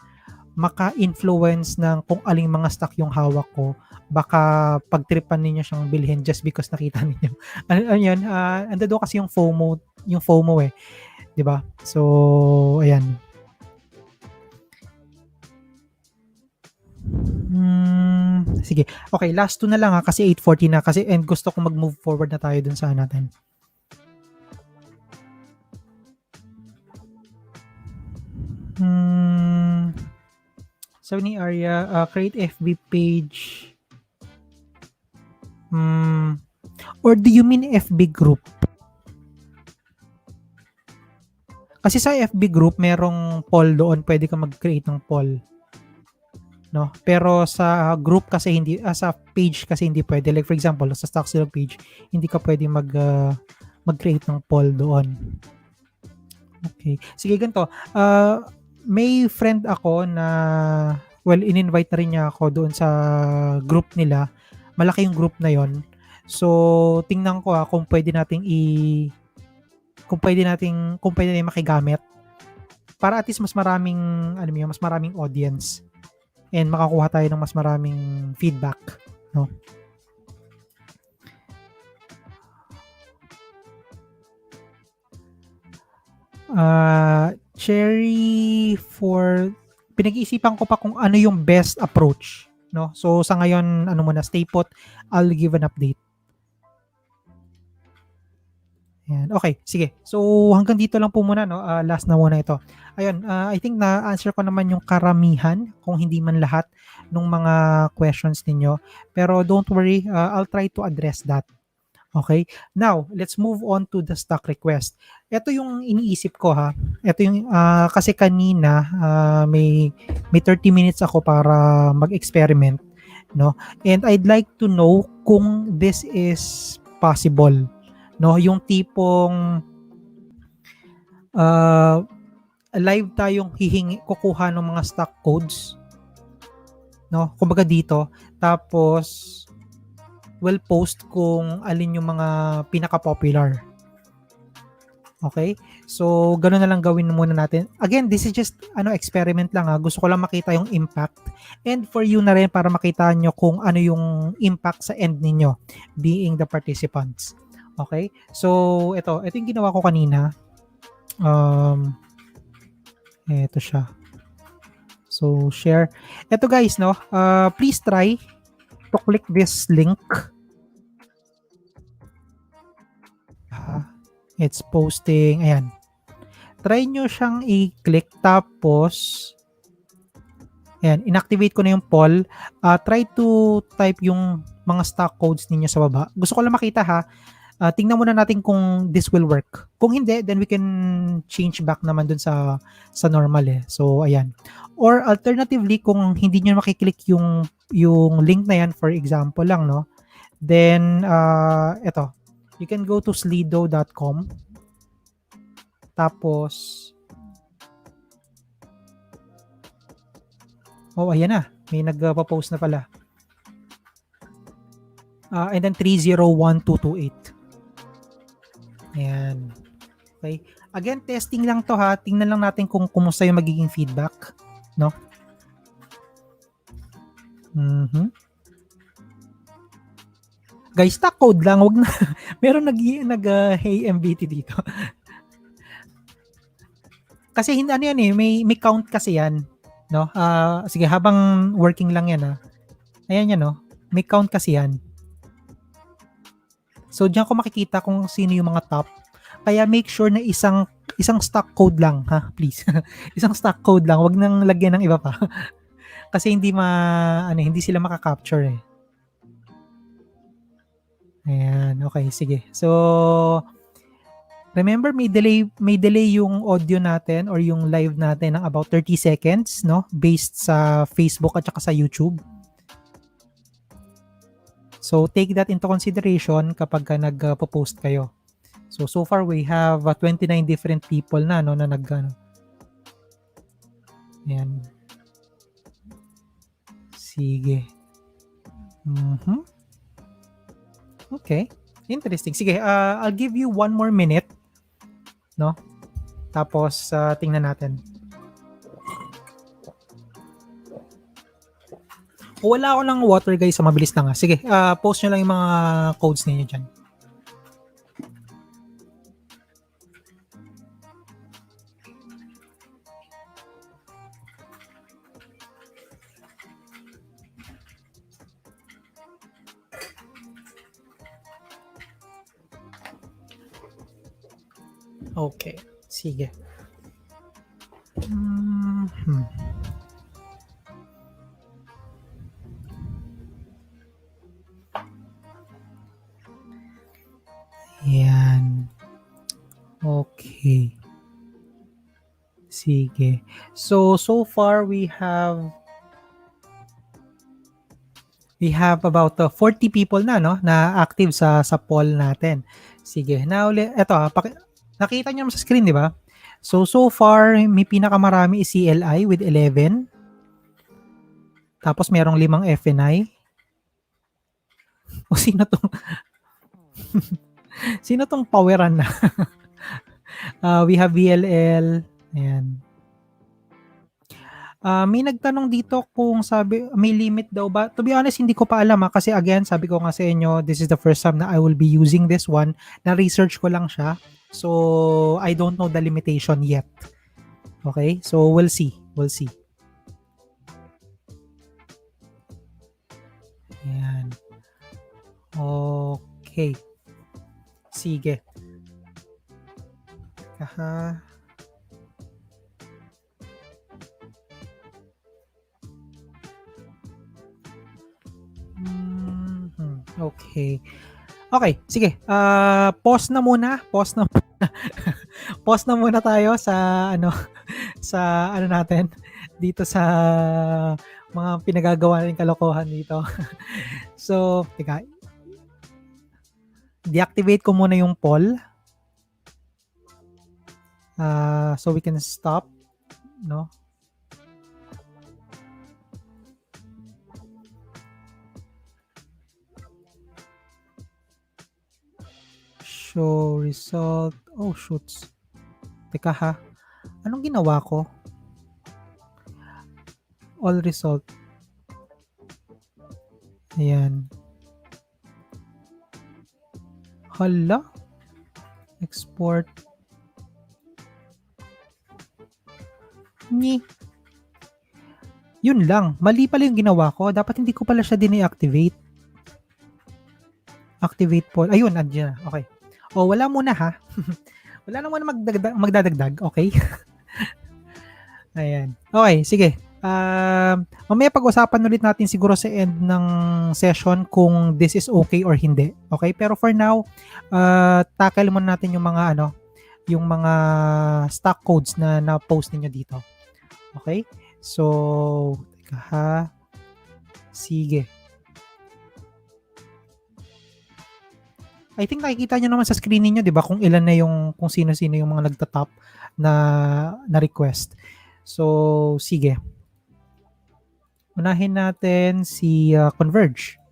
maka-influence ng kung aling mga stock yung hawak ko. Baka pagtripan ninyo siyang bilhin just because nakita ninyo. Ano yun? Ando doon kasi yung FOMO eh. 'Di ba? So, ayan. Sige. Okay, last two na lang kasi 8:40 na kasi and gusto ko mag-move forward na tayo dun sa natin. Sabi ni Arya, create FB page. Or do you mean FB group? Kasi sa FB group, merong poll doon. Pwede ka mag-create ng poll. No? Pero sa group kasi hindi, sa page kasi hindi pwede. Like for example, sa StockSilog page, hindi ka pwede mag-create ng poll doon. Okay. Sige, ganito. May friend ako na, well, in-invite na rin niya ako doon sa group nila. Malaki yung group na yon. So, tingnan ko kung pwede nating kung pwede nating makigamit para at least mas maraming mas maraming audience and makakuha tayo ng mas maraming feedback, no? Cherry for pinag-iisipan ko pa kung ano yung best approach, no? So sa ngayon muna, stay put. I'll give an update. Ayan. Okay, sige. So hanggang dito lang po muna, no? Last na muna ito. Ayun, I think na-answer ko naman yung karamihan, kung hindi man lahat, ng mga questions ninyo. Pero don't worry, I'll try to address that. Okay? Now, let's move on to the stock request. Ito yung iniisip ko, ha. Ito yung, kasi kanina, may 30 minutes ako para mag-experiment, no? And I'd like to know kung this is possible, no? Yung tipong live tayong kukuha ng mga stock codes, no? Kumbaga dito, tapos will post kung alin yung mga pinaka-popular. Okay? So, gano'n na lang gawin muna natin. Again, this is just experiment lang, ha. Gusto ko lang makita yung impact. And for you na rin para makita nyo kung ano yung impact sa end ninyo, being the participants. Okay? So, ito yung ginawa ko kanina. Ito siya. So, share. Ito guys, no? Please try to click this link. It's posting. Ayan. Try nyo siyang i-click tapos ayan, inactivate ko na yung poll. Try to type yung mga stock codes ninyo sa baba. Gusto ko lang makita ha. Tingnan muna natin kung this will work. Kung hindi, then we can change back naman dun sa normal eh. So, ayan. Or alternatively, kung hindi nyo makiklik yung link na yan, for example lang, no? Then, eto. You can go to slido.com. Tapos, oh, ayan na. May nagpa-post na pala. And then 301228. Ayan. Okay. Again, testing lang to ha. Tingnan lang natin kung kumusta yung magiging feedback. No? Guys, stock code lang. Wag na. Meron hey MBT dito. Kasi ano yan eh. May count kasi yan. No? Sige, habang working lang yan ha. Ayan yan no. May count kasi yan. So, diyan ko makikita kung sino yung mga top. Kaya make sure na isang stock code lang, ha? Please. Isang stock code lang. Wag nang lagyan ng iba pa. Kasi hindi sila maka-capture eh. Ayan, okay, sige. So, remember may delay yung audio natin or yung live natin ng about 30 seconds, no? Based sa Facebook at saka sa YouTube. So, take that into consideration kapag nag-post kayo. So far we have 29 different people na no na Ayan. Sige. Okay. Interesting. Sige, I'll give you 1 more minute. No? Tapos tingnan natin. Wala ako ng water guys, so mabilis lang ha. Sige, post nyo lang yung mga codes ninyo dyan. Okay, sige. Yan. Okay. Sige. So far we have about 40 people na no na active sa poll natin. Sige. Now eto nakita niyo sa screen, di ba? So far may pinakamarami is CLI with 11. Tapos merong 5 FNI. O sino tong sino tong poweran na? We have VLL. Ayan. May nagtanong dito kung may limit daw ba? To be honest, hindi ko pa alam kasi again, sabi ko nga sa inyo, this is the first time na I will be using this one. Na-research ko lang siya. So, I don't know the limitation yet. Okay? So, we'll see. Ayan. Okay. Sige. Okay. Okay, sige. Pause na muna. Pause na muna tayo sa sa natin dito sa mga pinagagawa nating kalokohan dito. So, teka. Deactivate ko muna yung poll. So we can stop, no? Show result. Oh, shoots. Teka ha. Anong ginawa ko? All result. Ayan. Hala. Export. Yun lang. Mali pala yung ginawa ko. Dapat hindi ko pala siya din i-activate. Activate poll. Ayun, andyan. Okay. O wala muna ha. Wala na muna magdadagdag, okay? Ayan. Okay, sige. Mamaya pag-usapan ulit natin siguro sa end ng session kung this is okay or hindi. Okay? Pero for now, tackle muna natin yung mga yung mga stock codes na na-post ninyo dito. Okay? So, teka ha. Sige. I think nakikita nyo naman sa screen niyo, 'di ba, kung ilan na yung kung sino-sino yung mga nagta-top na request. So, sige. Unahin natin si Converge.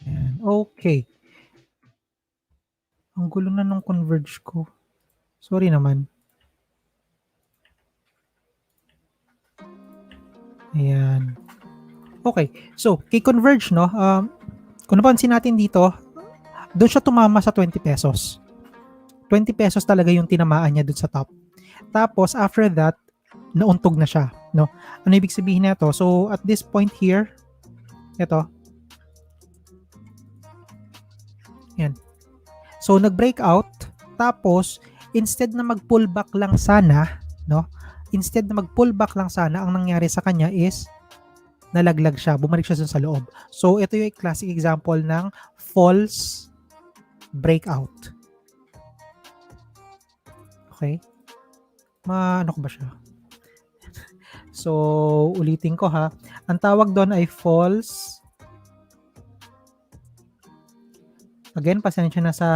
Ayan. Okay. Ang gulo na nung Converge ko. Sorry naman. Ayan. Okay. So, kay Converge, no, kung napansin natin dito, doon siya tumama sa 20 pesos. 20 pesos talaga yung tinamaan niya doon sa top. Tapos, after that, nauntog na siya. No? Ano ibig sabihin nito? So, at this point here, ito. Yan. So, nag-breakout. Tapos, instead na mag-pullback lang sana, no? Instead na mag-pullback lang sana, ang nangyari sa kanya is nalaglag siya, bumalik siya sa loob. So, ito yung classic example ng false breakout. Okay? Ano ko ba siya? So, ulitin ko ha. Ang tawag doon ay false. Again, pasensya na sa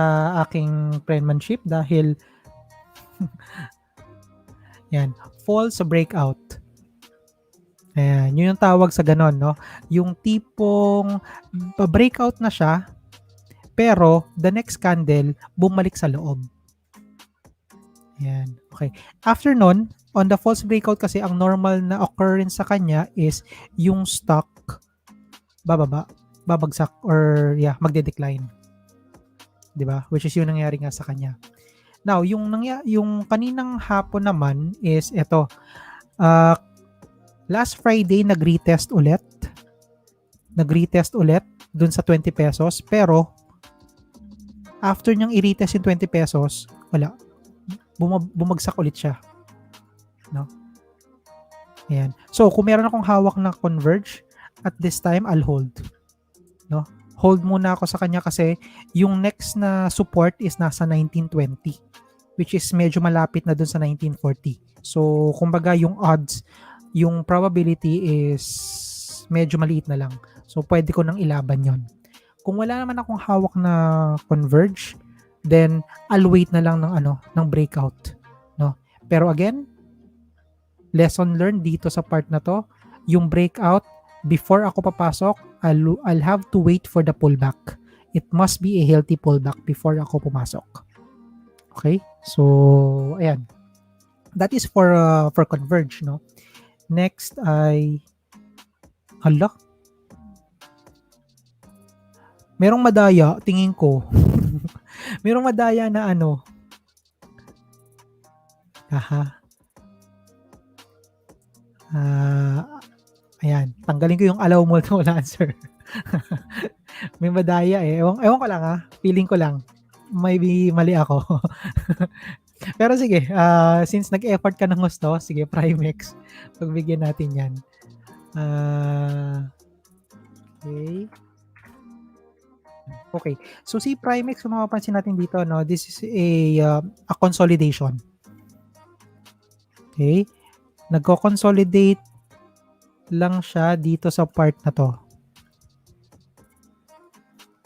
aking penmanship dahil yan, false breakout. Ayan, yun yung tawag sa ganon, no? Yung tipong breakout na siya, pero the next candle, bumalik sa loob. Ayan, okay. After nun, on the false breakout kasi, ang normal na occurrence sa kanya is yung stock babagsak or magde-decline. 'Di ba? Which is yung nangyari nga sa kanya. Now, yung kaninang hapon naman is ito. Last Friday nag-retest ulit. Dun sa 20 pesos, pero after niyang i-retest yung 20 pesos, wala. Bumagsak ulit siya. No? Ayan. So, kung meron akong hawak na Converge, at this time, I'll hold. No? Hold muna ako sa kanya kasi yung next na support is nasa 1920, which is medyo malapit na dun sa 1940. So, kumbaga yung odds, yung probability is medyo maliit na lang. So, pwede ko nang ilaban yon. Kung wala naman akong hawak na Converge, then I'll wait na lang ng breakout. No? Pero again, lesson learned dito sa part na to, yung breakout, before ako papasok, I'll have to wait for the pullback. It must be a healthy pullback before ako pumasok. Okay? So, ayan. That is for Converge, no? Next ay hala. Merong madaya, tingin ko. Merong madaya na ayan, tanggalin ko yung allow multiple answer. May madaya eh. Ewan ko lang ha. Feeling ko lang. Maybe mali ako. Pero sige, since nag-effort ka ng gusto, sige, PRMX. Pagbigyan natin yan. Okay. So si PRMX, kung mapapansin natin dito, no, this is a consolidation. Okay. Nagko-consolidate lang siya dito sa part na to.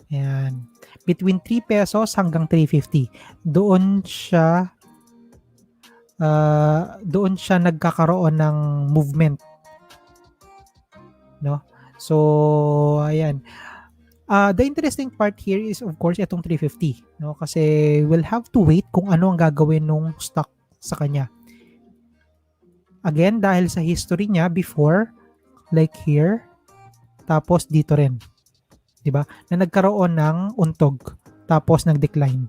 Ayan. Between 3 pesos hanggang 350. Doon siya nagkakaroon ng movement. No? So, ayan. The interesting part here is of course itong 350, no? Kasi we'll have to wait kung ano ang gagawin nung stock sa kanya. Again, dahil sa history niya before, like here, tapos dito rin. 'Di ba? Na nagkaroon ng untog, tapos nag-decline.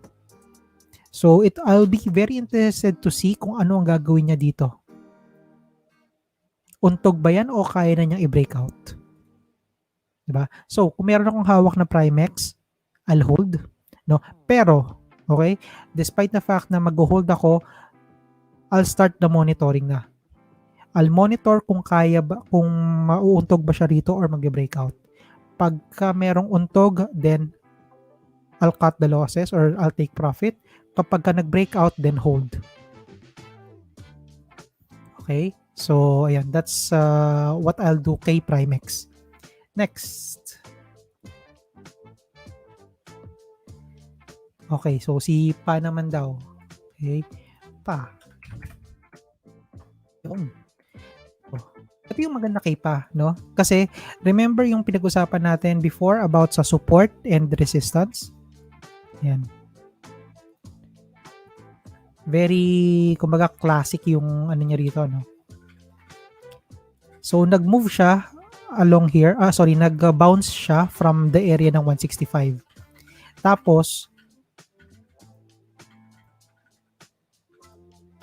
So, I'll be very interested to see kung ano ang gagawin niya dito. Untog ba yan o kaya na niyang i-breakout? Diba? So, kung meron akong hawak na PRMX, I'll hold. No? Pero, okay, despite the fact na mag-hold ako, I'll start the monitoring na. I'll monitor kung kaya ba, kung mauuntog ba siya rito or mag-breakout. Pagka merong untog, then I'll cut the losses or I'll take profit. Kapag ka nag-breakout, then hold. Okay? So, ayan, that's what I'll do kay PRMX. Next. Okay, so si Pa naman daw. Okay, Pa. Yun. Oh. Ito yung maganda kay Pa, no? Kasi, remember yung pinag-usapan natin before about sa support and resistance? Yan. Very, kumbaga, classic yung ano niya rito, no? So, nag-move siya along here. Nag-bounce siya from the area ng 165. Tapos,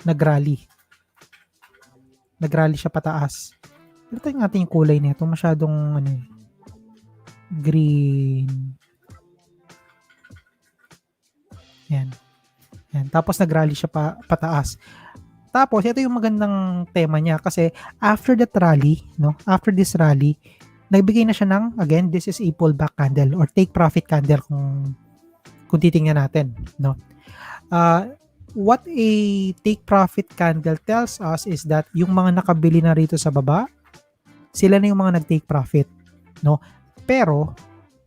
nag-rally. Nag-rally siya pataas. Ito yung ating kulay nito. Masyadong ano, green. Yan. Yan. Tapos nag-rally siya pataas. Tapos, ito yung magandang tema niya kasi after that rally, no? After this rally, nagbigay na siya ng, again, this is a pullback candle or take profit candle kung titingnan natin, no? What a take profit candle tells us is that yung mga nakabili na rito sa baba, sila na yung mga nag-take profit, no? Pero,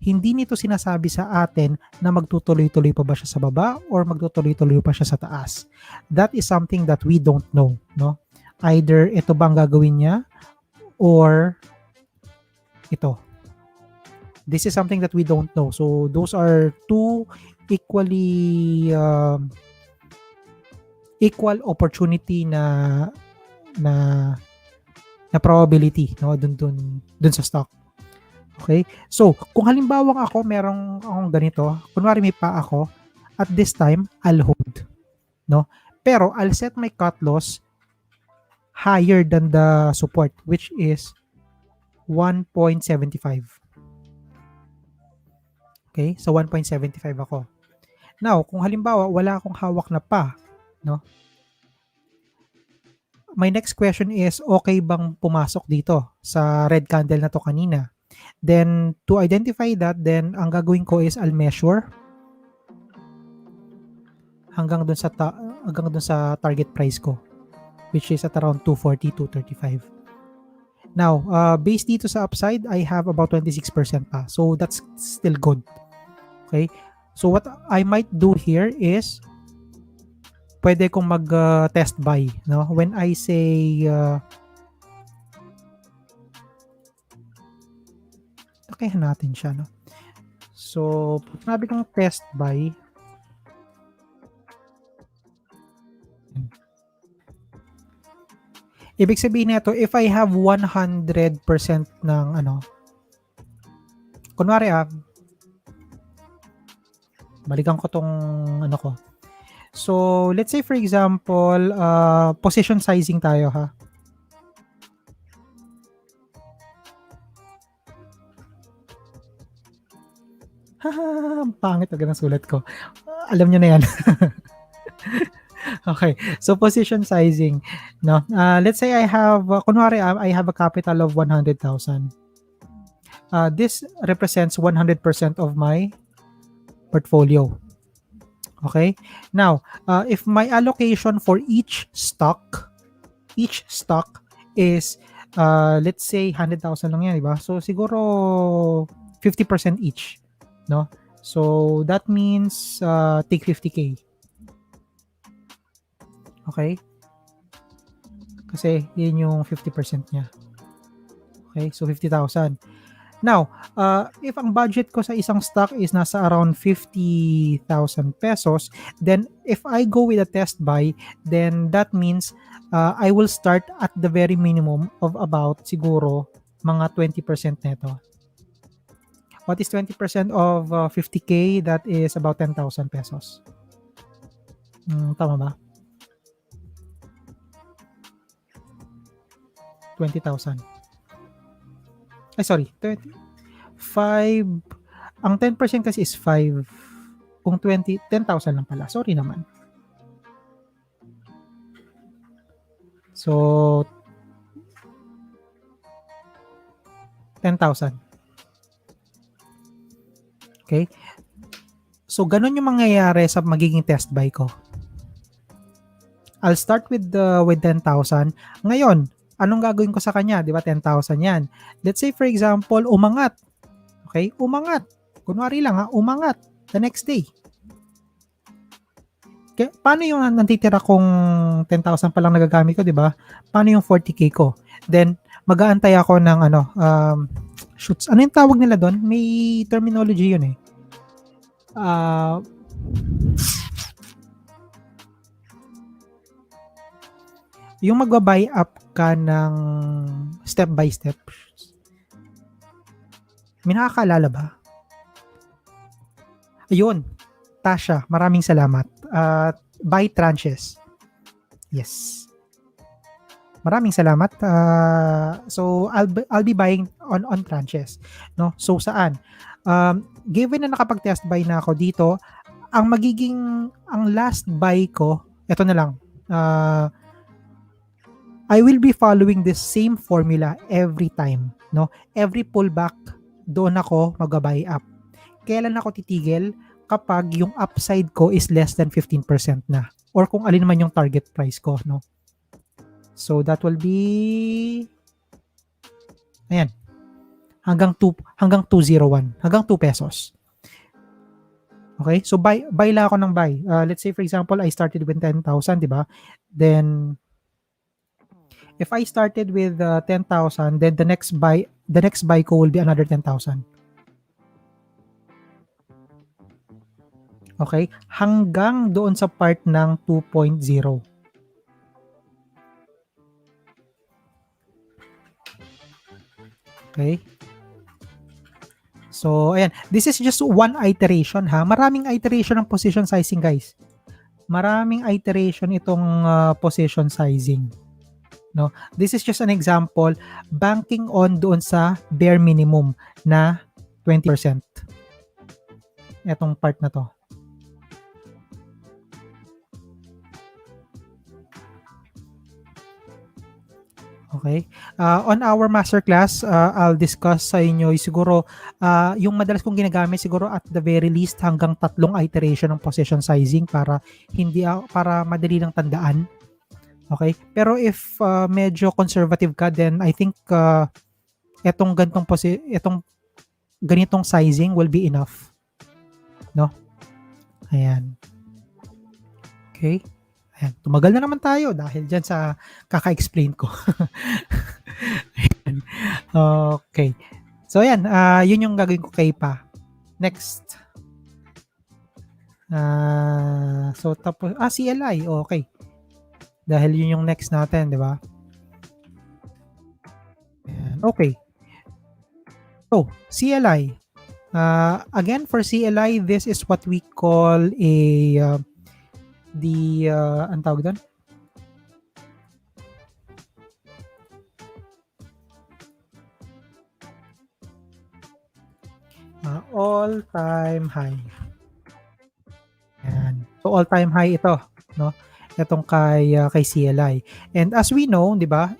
hindi nito sinasabi sa atin na magtutuloy-tuloy pa ba siya sa baba or magtutuloy-tuloy pa siya sa taas. That is something that we don't know, no? Either ito bang gagawin niya or ito. This is something that we don't know. So those are two equally equal opportunity na probability, no, dun sa stock. Okay? So, kung halimbawa merong akong ganito, kunwari may pa ako, at this time, I'll hold. No? Pero, I'll set my cut loss higher than the support, which is 1.75. Okay? So, 1.75 ako. Now, kung halimbawa, wala akong hawak na pa, no? My next question is, okay bang pumasok dito sa red candle na to kanina? Then, to identify that, then, ang gagawin ko is I'll measure hanggang dun sa target price ko, which is at around 240, 235. Now, based dito sa upside, I have about 26% pa. So, that's still good. Okay? So, what I might do here is, pwede kong mag-test buy. No? When I say, takayan natin siya, no? So, pag sinabi kong test buy, ibig sabihin nito, if I have 100% ng kunwari balikan ko tong ano ko. So, let's say for example, position sizing tayo ha. Pangit agad ang sulat ko. Alam nyo na yan. Okay. So, position sizing. No? Let's say I have, kunwari, I have a capital of 100,000. This represents 100% of my portfolio. Okay? Now, if my allocation for each stock is, let's say, 100,000 lang yan, diba? So, siguro 50% each. No? So, that means take 50K. Okay? Kasi, yun yung 50% niya. Okay? So, 50,000. Now, if ang budget ko sa isang stock is nasa around 50,000 pesos, then if I go with a test buy, then that means I will start at the very minimum of about siguro mga 20% neto. What is 20% of 50K? That is about 10,000 pesos. Tama ba? 20,000. Ay, sorry. 5, ang 10% kasi is 5. Kung 20, 10,000 lang pala. Sorry naman. So, 10,000. Okay? So, ganun yung mangyayari sa magiging test buy ko. I'll start with 10,000. Ngayon, anong gagawin ko sa kanya? Di ba, 10,000 yan. Let's say, for example, umangat. Okay? Umangat. Kunwari lang umangat the next day. Okay? Paano yung nantitira kung 10,000 pa lang nagagamit ko, di ba? Paano yung 40K ko? Then, mag-aantay ako ng shoots. Ano yung tawag nila doon? May terminology yun eh. Yung magba-buy up ka ng step by step. May nakakaalala ba? Ayun. Tasha, maraming salamat. Buy tranches. Yes. Maraming salamat. So I'll be buying on tranches, no? So saan? Given na nakapag-test buy na ako dito, ang last buy ko, ito na lang. I will be following this same formula every time, no? Every pullback, doon ako mag-buy up. Kailan ako titigil? Kapag yung upside ko is less than 15% na, or kung alin man yung target price ko, no? So that will be, ayan, hanggang 201, hanggang 2 pesos. Okay? So buy lang ako ng buy. Let's say for example, I started with 10,000, di ba? Then if I started with 10,000, then the next buy ko will be another 10,000. Okay? Hanggang doon sa part ng 2.0. Okay? So, ayan. This is just one iteration ha. Maraming iteration ng position sizing, guys. Maraming iteration itong position sizing. No? This is just an example. Banking on doon sa bare minimum na 20%. Itong part na to. Okay. On our masterclass, I'll discuss sa inyo siguro yung madalas kong ginagamit siguro at the very least hanggang 3 iteration ng position sizing para madali lang tandaan. Okay? Pero if medyo conservative ka, then I think etong ganitong sizing will be enough. No? Ayan. Okay? Ayan. Tumagal na naman tayo dahil dyan sa kaka-explain ko. Okay. So, ayan. Yun yung gagawin ko kay Pa. Next. So, tapos, CLI. Okay. Dahil yun yung next natin, di ba? Ayan. Okay. So, CLI. Again, for CLI, this is what we call ang tawag doon? All-time high. Ayan. So, all-time high ito, no? Itong kay CLI. And as we know, di ba,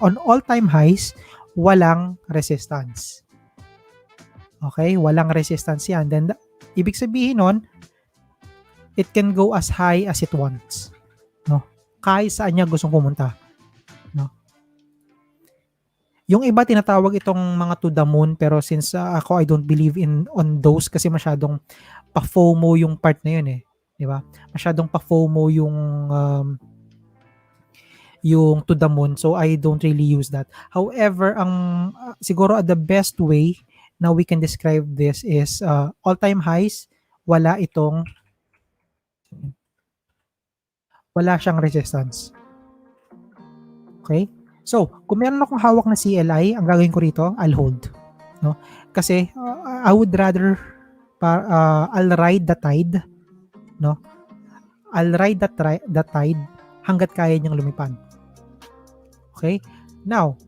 on all-time highs, walang resistance. Okay? Walang resistance yan. Then, ibig sabihin nun, it can go as high as it wants. No? Kahit saan niya gustong pumunta. No? Yung iba tinatawag itong mga to the moon, pero since ako I don't believe on those kasi masyadong pa-FOMO yung part na yun eh. Di ba? Masyadong pa-FOMO yung to the moon, so I don't really use that. However, siguro the best way na we can describe this is all-time highs, wala siyang resistance. Okay? So, kung meron akong hawak na CLI, ang gagawin ko rito, I'll hold. No? Kasi, I would rather I'll ride the tide. No? I'll ride the tide hanggat kaya niyang lumipad. Okay? Now,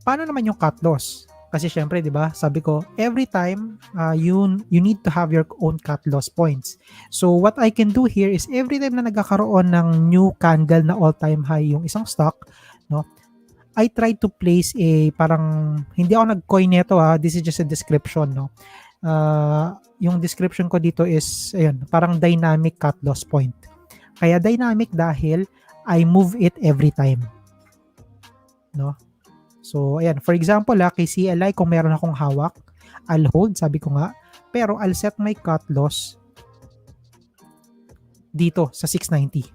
Paano naman yung cut loss? Kasi syempre, 'di ba? Sabi ko, every time you need to have your own cut loss points. So what I can do here is every time na nagkakaroon ng new candle na all-time high yung isang stock, no? I try to place a parang hindi ako nag-coin nito this is just a description, no. Yung description ko dito is ayun, parang dynamic cut loss point. Kaya dynamic dahil I move it every time, no. So, ayan. For example, kay CLI, kung meron akong hawak, I'll hold, sabi ko nga. Pero, I'll set my cut loss dito sa 690.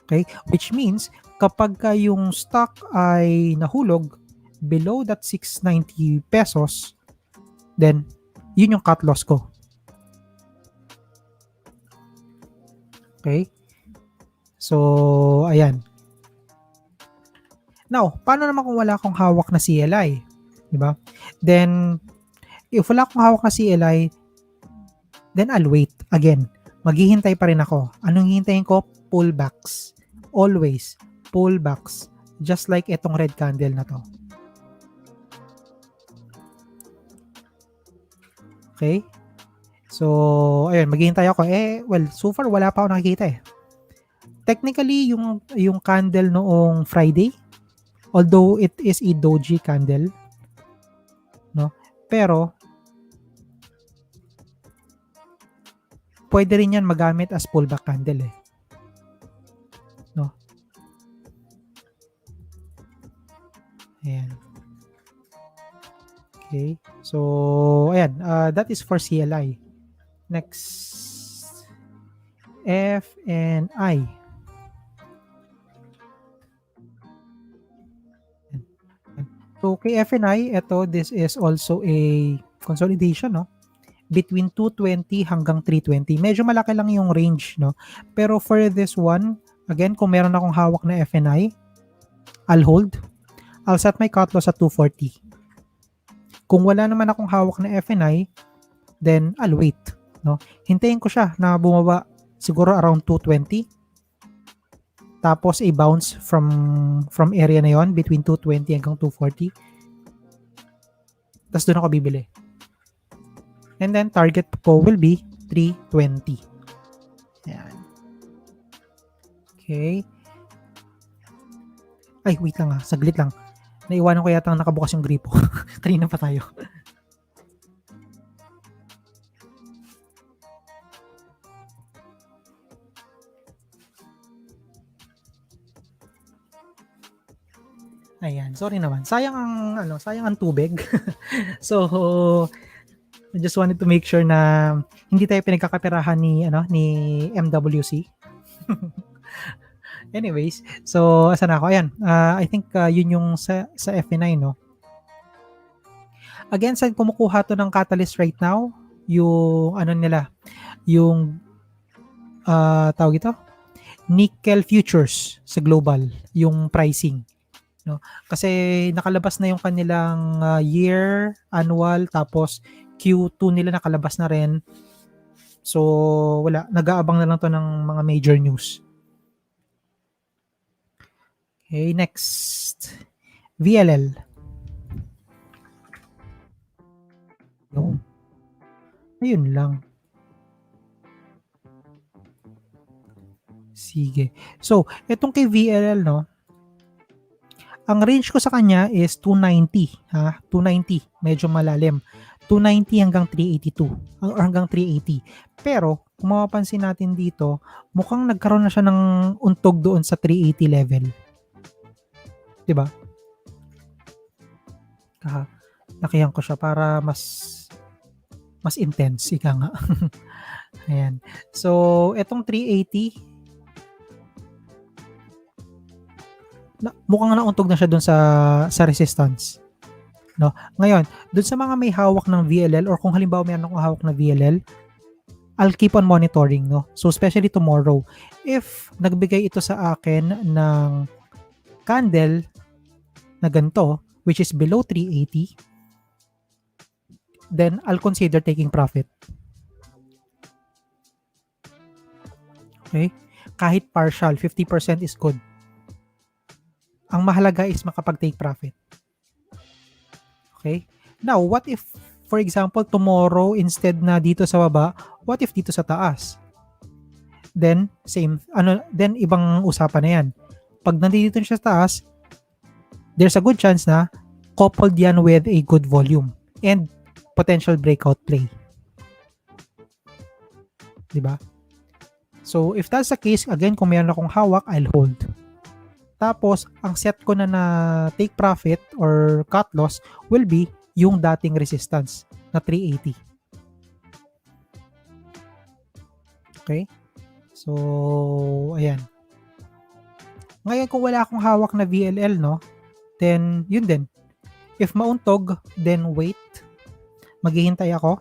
Okay? Which means, kapag yung stock ay nahulog below that 690 pesos, then, yun yung cut loss ko. Okay? So, ayan. Now, paano naman kung wala akong hawak na CLI? Diba? Then, if wala akong hawak na CLI, then I'll wait. Again, maghihintay pa rin ako. Anong hihintayin ko? Pullbacks. Always, pullbacks. Just like itong red candle na to. Okay? So, ayun, maghihintay ako. Well, so far, wala pa ako nakikita Technically, yung candle noong Friday, although it is a doji candle, no? Pero pwede rin yan magamit as pullback candle no? Ayan. Okay. So, ayan. That is for CLI. Next. F and I. So, kay FNI, this is also a consolidation, no? Between 220 hanggang 320. Medyo malaki lang yung range, no? Pero for this one, again, kung meron akong hawak na FNI, I'll hold. I'll set my cut loss at 240. Kung wala naman akong hawak na FNI, then I'll wait, no? Hintayin ko siya na bumaba siguro around 220. Tapos i-bounce from area na yon between 220 hanggang 240. Tapos doon ako bibili. And then target ko will be 320. Ayan. Okay. Ay, wait lang saglit lang. Naiwanan ko yata nakabukas yung gripo. Kanina pa tayo. Ayan, sorry naman. Sayang ang tubig. So, I just wanted to make sure na hindi tayo pinagkakapirahan ni MWC. Anyways, so asan ako? Ayan, I think yun yung sa FNI, no? Again, saan kumukuha to ng catalyst right now? Yung yung tawag ito? Nickel futures sa global, yung pricing. No? Kasi nakalabas na yung kanilang year, annual, tapos Q2 nila nakalabas na rin. So, wala. Nag-aabang na lang to ng mga major news. Okay, next. VLL. Ayun lang. Sige. So, itong kay VLL, no? Ang range ko sa kanya is 290, 290, medyo malalim. 290 hanggang 382, or hanggang 380. Pero, kung mapapansin natin dito, mukhang nagkaroon na siya ng untog doon sa 380 level. 'Di ba? Lakihan ko siya para mas intense, ika nga. Ayan. So, etong 380, mukhang nauntog na siya doon sa resistance. No? Ngayon, doon sa mga may hawak ng VLL, or kung halimbawa may akong hawak na VLL, I'll keep on monitoring, no? So, especially tomorrow, if nagbigay ito sa akin ng candle na ganito, which is below 380, then I'll consider taking profit. Okay? Kahit partial, 50% is good. Ang mahalaga is makapag-take profit. Okay? Now, what if, for example, tomorrow, instead na dito sa baba, what if dito sa taas? Then, then ibang usapan na yan. Pag nandito siya sa taas, there's a good chance na coupled yan with a good volume and potential breakout play. Diba? So, if that's the case, again, kung meron akong hawak, I'll hold. Tapos, ang set ko na take profit or cut loss will be yung dating resistance na 380. Okay? So, ayan. Ngayon, kung wala akong hawak na VLL, no, then, yun din. If mauntog, then wait. Maghihintay ako.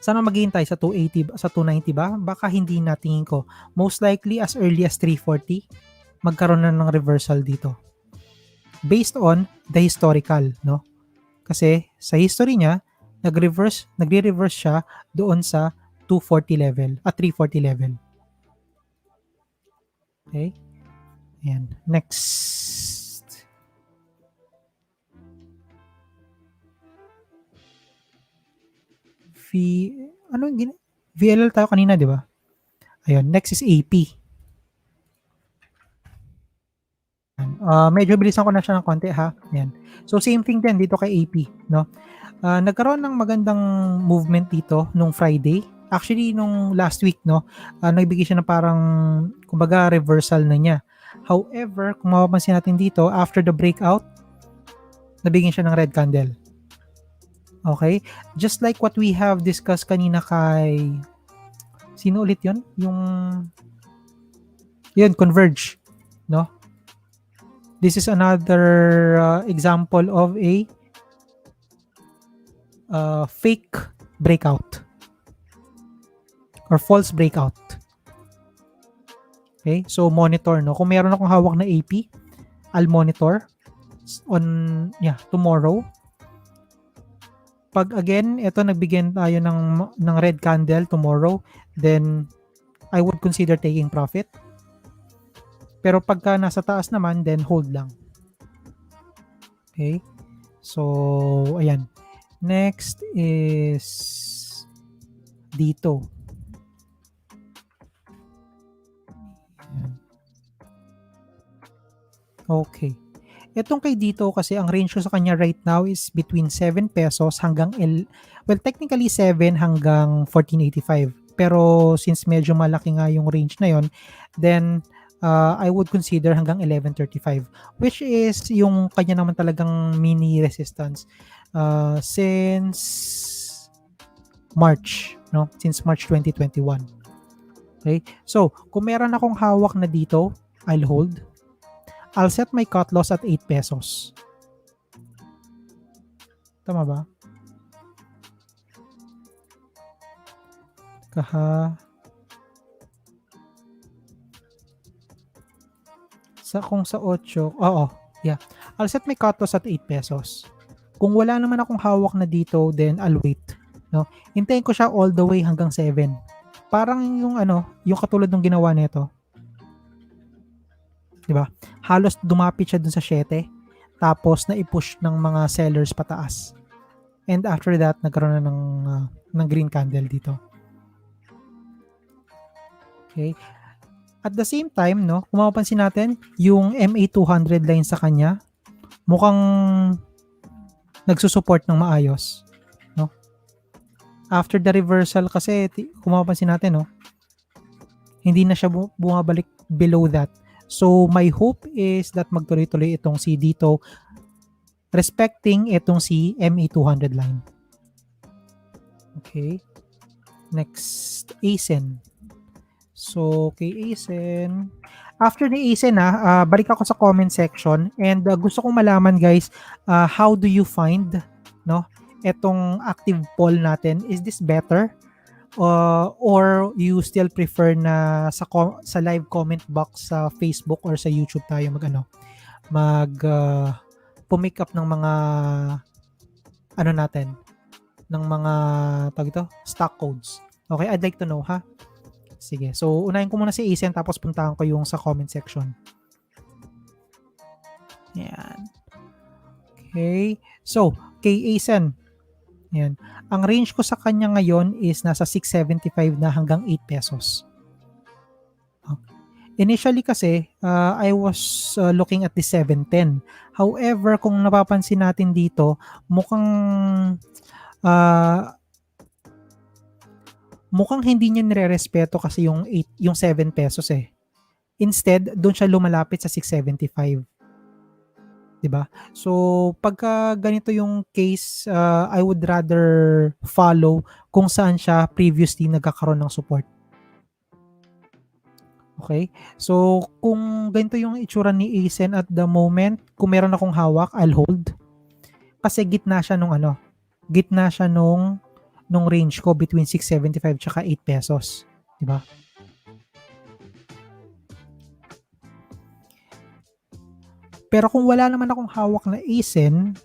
Sana maghihintay sa 280, sa 290 ba? Baka hindi na tingin ko. Most likely, as early as 340, magkaroon na ng reversal dito. Based on the historical, no? Kasi sa history niya, nagre-reverse siya doon sa 240 level, at 340 level. Okay? Ayan. Next. VLL tayo kanina, di ba? Ayun. Next is AP. Medyo bilisan ko na siya ng konti, ha? Ayan. So, same thing din dito kay AP, no? Nagkaroon ng magandang movement dito nung Friday. Actually, nung last week, no? Nagbigay siya ng parang, kumbaga, reversal na niya. However, kung mapapansin natin dito, after the breakout, nabigyan siya ng red candle. Okay? Just like what we have discussed kanina kay... Sino ulit yun? Yun, Converge. No? This is another example of a fake breakout or false breakout. Okay? So, monitor, no? Kung meron akong hawak na AP, I'll monitor on, tomorrow. Pag again, ito nagbigyan tayo ng red candle tomorrow, then I would consider taking profit. Pero pagka nasa taas naman, then hold lang. Okay? So, ayan. Next is dito. Okay. Itong kay dito kasi ang range ko sa kanya right now is between 7 pesos hanggang technically 7 hanggang 14.85. Pero since medyo malaki nga yung range na yon, then I would consider hanggang 11.35, which is yung kanya naman talagang mini resistance since March, no? Since March 2021. Okay? So, kung meron akong hawak na dito, I'll hold. I'll set my cut loss at 8 pesos. Tama ba? Kung sa 8, yeah. I'll set my cut loss at 8 pesos. Kung wala naman akong hawak na dito, then I'll wait. No? Hintayin ko siya all the way hanggang 7. Parang yung katulad ng ginawa nito. Diba? Halos dumapit siya dun sa 7, tapos na-push ng mga sellers pataas. And after that, nagkaroon na ng green candle dito. Okay? At the same time, no, kung mapapansin natin, yung MA 200 line sa kanya, mukhang nagsusupport ng maayos. No? After the reversal kasi, kung mapapansin natin, no, hindi na siya bumabalik below that. So, my hope is that magtuloy-tuloy itong si dito respecting itong si MA200 line. Okay. Next, ACEN. So, kay ACEN. After ni ACEN, balik ako sa comment section and gusto kong malaman, guys, how do you find, no, itong active poll natin? Is this better? Or you still prefer na sa live comment box sa Facebook or sa YouTube tayo pumick up ng mga natin ng mga stock codes. Okay, I'd like to know, ha? Sige. So, unahin ko muna si ACEN tapos puntahan ko yung sa comment section. Yan. Okay. So, kay ACEN, yan. Ang range ko sa kanya ngayon is nasa 675 na hanggang 8 pesos. Initially kasi, I was looking at the 710. However, kung napapansin natin dito, ah, mukhang hindi niya nirerespeto kasi yung 7 pesos eh. Instead, doon siya lumalapit sa 675. 'Di ba? So, pagka ganito yung case, I would rather follow kung saan siya previously nagkakaroon ng support. Okay? So, kung ganito yung itsura ni ACEN at the moment, kung meron akong hawak, I'll hold. Kasi gitna siya nung range ko between 675 tsaka 8 pesos. 'Di ba? Pero kung wala naman akong hawak na ACEN,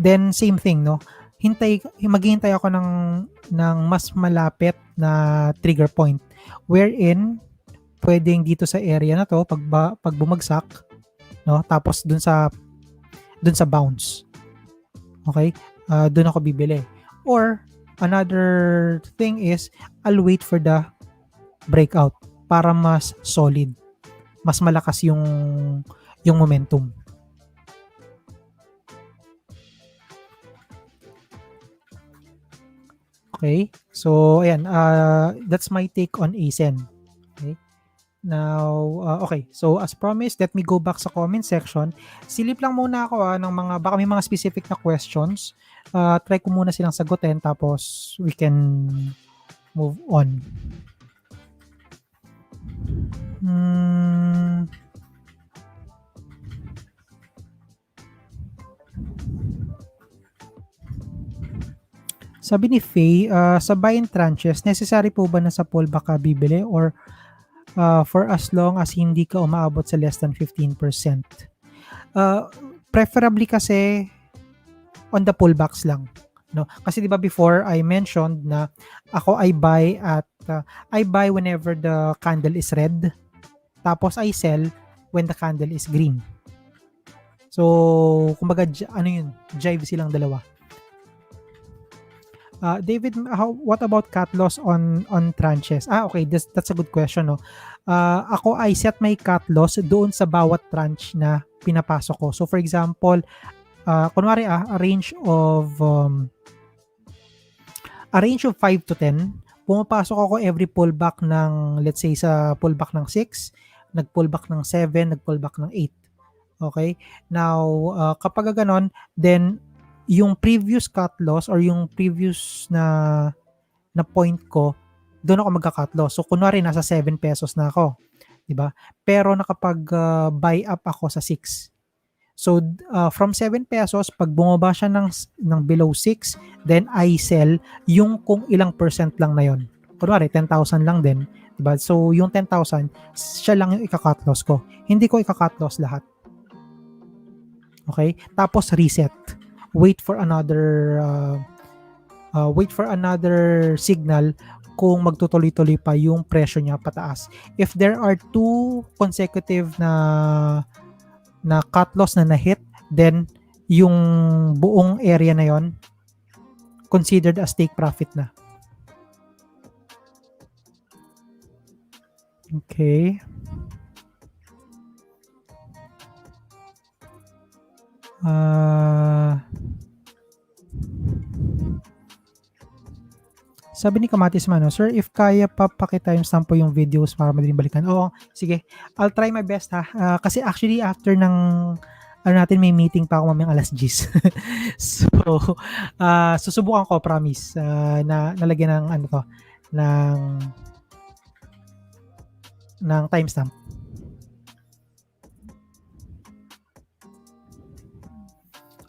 then same thing, no? Maghihintay ako ng mas malapit na trigger point wherein pwedeng dito sa area na to pag bumagsak, no? Tapos dun sa bounce. Okay? Dun ako bibili. Or another thing is I'll wait for the breakout para mas solid. Mas malakas yung momentum. Okay? So, ayan. That's my take on ACEN. Okay? Now, okay. So, as promised, let me go back sa comment section. Silip lang muna ako ng baka may mga specific na questions. Try ko muna silang sagutin tapos we can move on. Sabi ni Faye, sa buy in tranches, necessary po ba na sa pullback ka bibili or for as long as hindi ka umaabot sa less than 15%? Preferably kasi on the pullbacks lang. No? Kasi 'di ba before I mentioned na ako I buy whenever the candle is red. Tapos I sell when the candle is green. So, kumbaga jive silang dalawa. David, what about cut loss on tranches? Okay, that's a good question, no. Ako I set my cut loss doon sa bawat tranche na pinapasok ko. So for example, kunwari a range of 5 to 10, pumapasok ako every pullback ng, let's say sa pullback ng 6, nag-pullback ng 7, nag-pullback ng 8. Okay? Now, kapag ganon, then yung previous cut loss or yung previous na point ko, doon ako magka-cut loss. So kunwari nasa 7 pesos na ako, 'di ba? Pero nakapag buy up ako sa 6. So from 7 pesos pag bumaba siya ng below 6, then I sell yung kung ilang percent lang na yon. Kunwari 10,000 lang din, 'di ba? So yung 10,000 siya lang yung ika-cut loss ko. Hindi ko ika-cut loss lahat. Okay? Tapos reset. Wait for another signal kung magtutuloy-tuloy pa yung presyo niya pataas. If there are 2 consecutive na cut loss na na-hit, then yung buong area na yon considered as take profit na. Okay. Sabi ni Kamatis Mano, Sir, if kaya pa paki-timestamp po yung videos para madaling balikan. Oo, sige. I'll try my best ha. Kasi actually after ng natin may meeting pa ako mamayang alas 10. So, susubukan ko, promise, na nalagyan ng ng timestamp.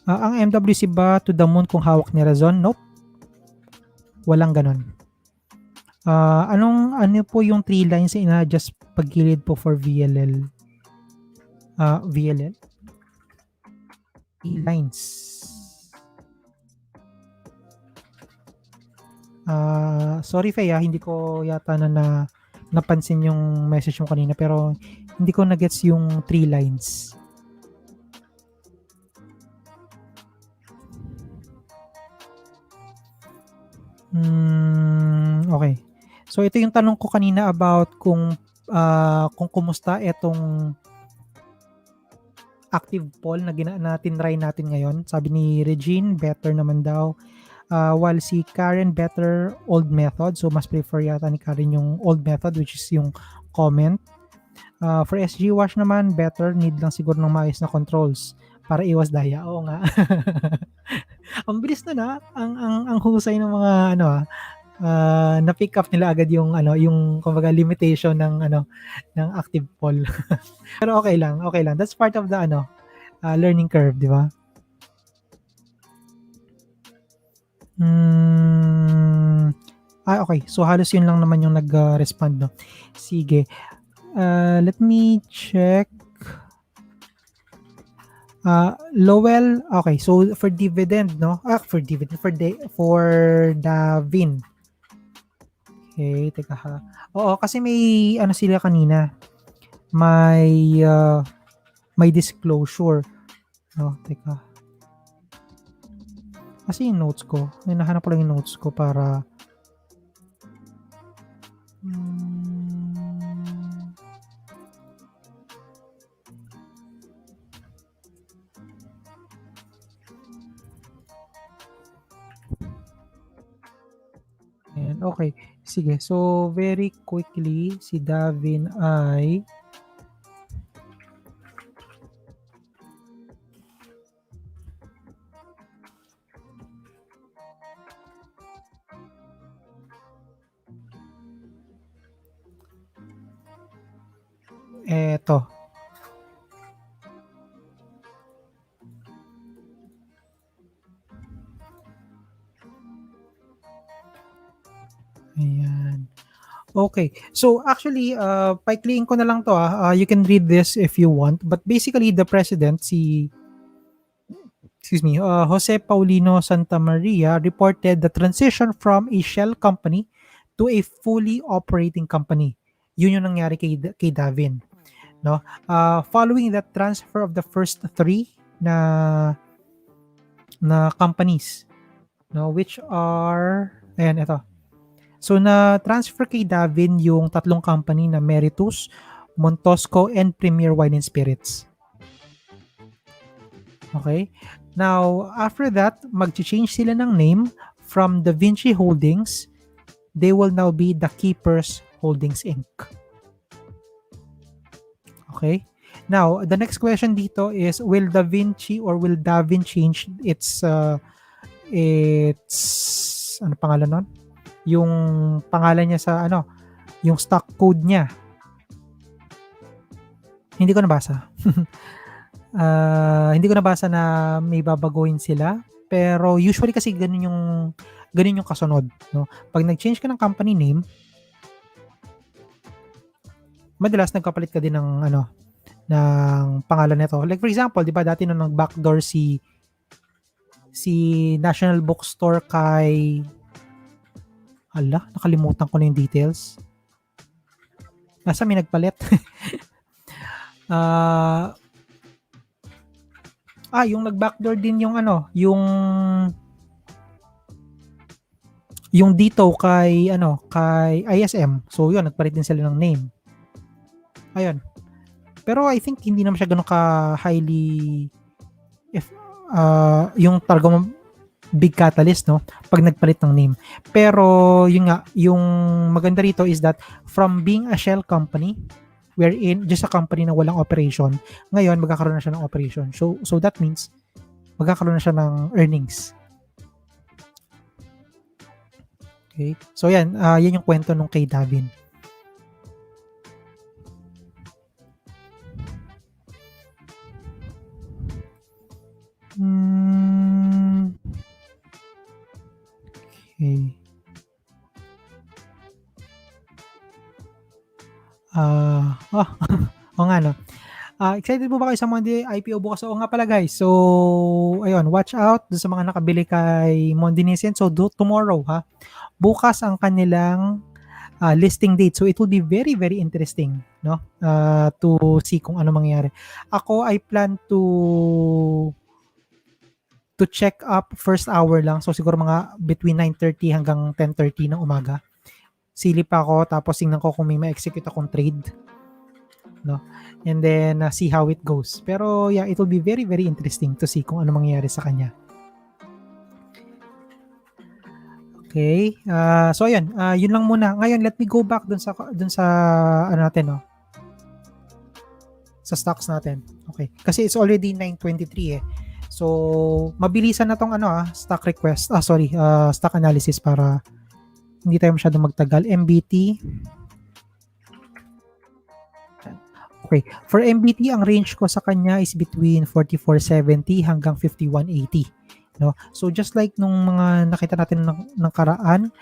Ang MWC ba to the moon kung hawak ni Razon? Nope. Walang ganon. Ano po yung 3 lines na ina-adjust paggilid po for VLL? VLL? 3 lines. Sorry Faye, hindi ko yata napansin yung message mo kanina pero hindi ko na-gets yung 3 lines. Okay. So ito yung tanong ko kanina about kung kumusta itong active poll na tinry natin ngayon. Sabi ni Regine, better naman daw. While si Karen, better old method. So mas prefer yata ni Karen yung old method, which is yung comment. For SG Wash naman, better. Need lang siguro ng maayos na controls para iwas daya. Oo nga. Ang bilis na. Ang husay ng mga na-pick up nila agad yung yung kumbaga limitation ng active poll. Pero okay lang, okay lang. That's part of the learning curve, di ba? Okay. So halos yun lang naman yung nag-respond, no? Sige. Let me check. Lowell, okay. So for dividend, no? For dividend, for DAVIN. Okay, teka ha. Oo, kasi may sila kanina. May disclosure. No, teka. Kasi yung notes ko, hinahanap ko lang yung notes ko para Ayan, okay. Sige, so very quickly, si Davin ay eto. Ayan. Okay. So actually, paikliin ko na lang to. You can read this if you want. But basically, the president, Jose Paulino Santamaria, reported the transition from a shell company to a fully operating company. Yun yung nangyari kay Davin. No? Following that transfer of the first three na companies, no, which are, ayan, ito. So na-transfer kay Davin yung tatlong company na Meritus, Montosco, and Premier Wine and Spirits. Okay? Now, after that, mag-change sila ng name from Da Vinci Holdings. They will now be The Keepers Holdings Inc. Okay? Now, the next question dito is, will Da Vinci or will Davin change its ano pangalan nun? Yung pangalan niya sa yung stock code niya. Hindi ko nabasa. Hindi ko nabasa na may babaguhin sila, pero usually kasi ganun yung kasunod, no? Pag nag-change ka ng company name, madalas nagkapalit ka din ng ng pangalan nito. Like for example, 'di ba dati nung nag-backdoor si National Bookstore kay nakalimutan ko na yung details. Nasa may nagpalit. Yung nag-backdoor din yung yung dito kay ISM. So yun, nagpalit din sila ng name. Ayun. Pero I think hindi naman siya ganun ka highly yung talagang big catalyst, no, pag nagpalit ng name. Pero yun nga, yung maganda rito is that from being a shell company, wherein just a company na walang operation, ngayon magkakaroon na siya ng operation. So that means magkakaroon na siya ng earnings. Okay? So yan, yan yung kwento nung kay Davin. Okay. O nga, no? Excited po ba kayo sa Monde IPO bukas? Oo nga pala, guys. So, ayun, watch out dun sa mga nakabili kay Monde Nissin. So, tomorrow, bukas ang kanilang listing date. So, it will be very, very interesting, no? To see kung ano mangyayari. Ako, I plan to to check up first hour lang. So siguro mga between 9:30 hanggang 10:30 ng umaga. Silip ako tapos tingnan ko kung may ma-execute akong trade, no? And then see how it goes. Pero yeah, it will be very very interesting to see kung ano mangyayari sa kanya. Okay. So ayan, yun lang muna. Ngayon, let me go back dun sa ano natin, no? Sa stocks natin. Okay. Kasi it's already 9:23 eh. So, mabilisan na tong stock request. Stock analysis para hindi tayo masyadong magtagal. MBT. Okay. For MBT, ang range ko sa kanya is between 44.70 hanggang 51.80. No? So just like nung mga nakita natin ng karaan,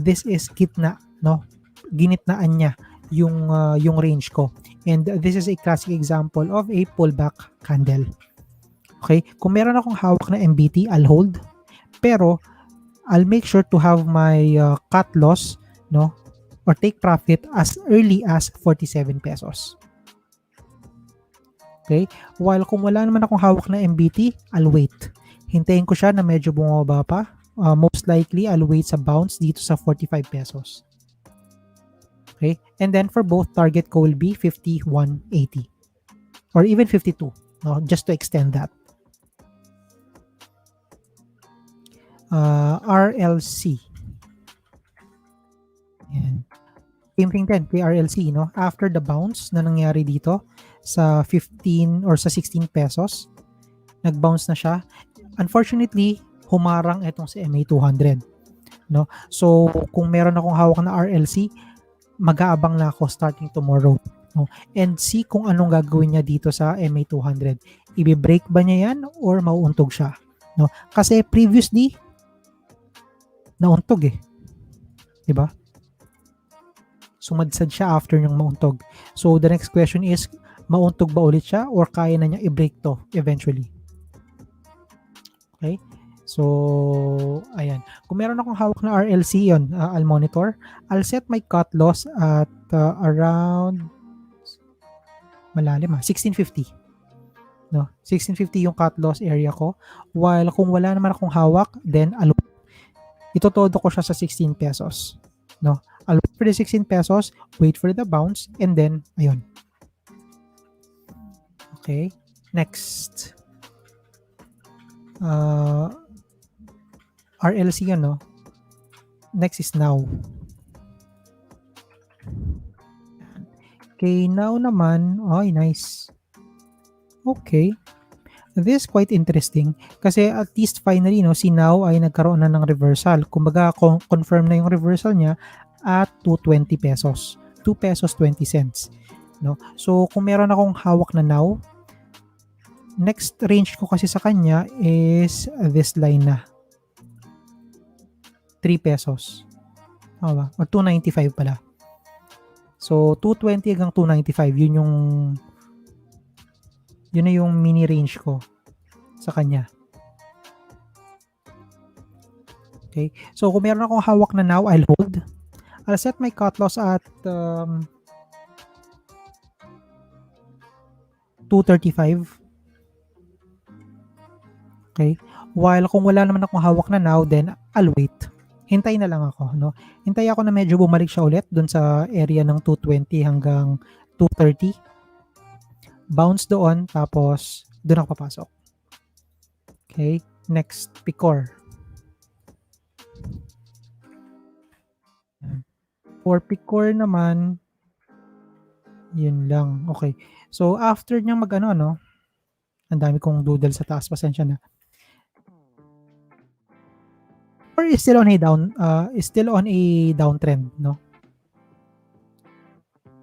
this is gitna, no? Ginitnaan niya yung range ko. And this is a classic example of a pullback candle. Okay? Kung meron akong hawak na MBT, I'll hold. Pero I'll make sure to have my cut loss, no? Or take profit as early as 47 pesos. Okay? While kung wala naman akong hawak na MBT, I'll wait. Hintayin ko siya na medyo bumaba pa. Most likely, I'll wait sa bounce dito sa 45 pesos. Okay? And then for both, target ko will be 51.80 or even 52, no? Just to extend that. RLC. Yan. Same thing din, PRLC, no? After the bounce na nangyari dito sa 15 or sa 16 pesos, nag-bounce na siya. Unfortunately, humarang itong si MA200, no? So, kung meron akong hawak na RLC, mag-aabang na ako starting tomorrow, no? And see kung anong gagawin niya dito sa MA200. Ibe-break ba niya yan or mauuntog siya, no? Kasi previously, nauntog eh. Diba? Sumadsad siya after niyang mauntog. So, the next question is, mauntog ba ulit siya or kaya na niya i-break to eventually? Okay? So, ayan. Kung meron akong hawak na RLC yun, I'll monitor. I'll set my cut loss at around malalim 1650. No? 1650 yung cut loss area ko. While kung wala naman akong hawak, then itotodo ko siya sa 16 pesos. No? I'll wait for the 16 pesos, wait for the bounce, and then, ayun. Okay. Next. RLC yan, no? Next is now. Okay, now naman, ay, nice. Okay. This is quite interesting kasi at least finally, no, si now ay nagkaroon na ng reversal. Kumbaga, confirm na yung reversal niya at 220 pesos. 2 pesos 20 cents. No? So, kung meron akong hawak na now, next range ko kasi sa kanya is this line na 3 pesos. Or 295 pala. So 220 hanggang 295, yun na yung mini range ko sa kanya. Okay? So kung meron akong hawak na now, I'll hold. I'll set my cut loss at 235. Okay? While kung wala naman akong hawak na now, then I'll wait. Hintay na lang ako, no? Hintay ako na medyo bumalik siya ulit dun sa area ng 220 hanggang 230. Bounce doon, tapos doon ako papasok. Okay? Next, PCOR. For PCOR naman, yun lang. Okay. So, after niyang no? Ang dami kong doodle sa taas, pasensya na. Or is still on a downtrend, no?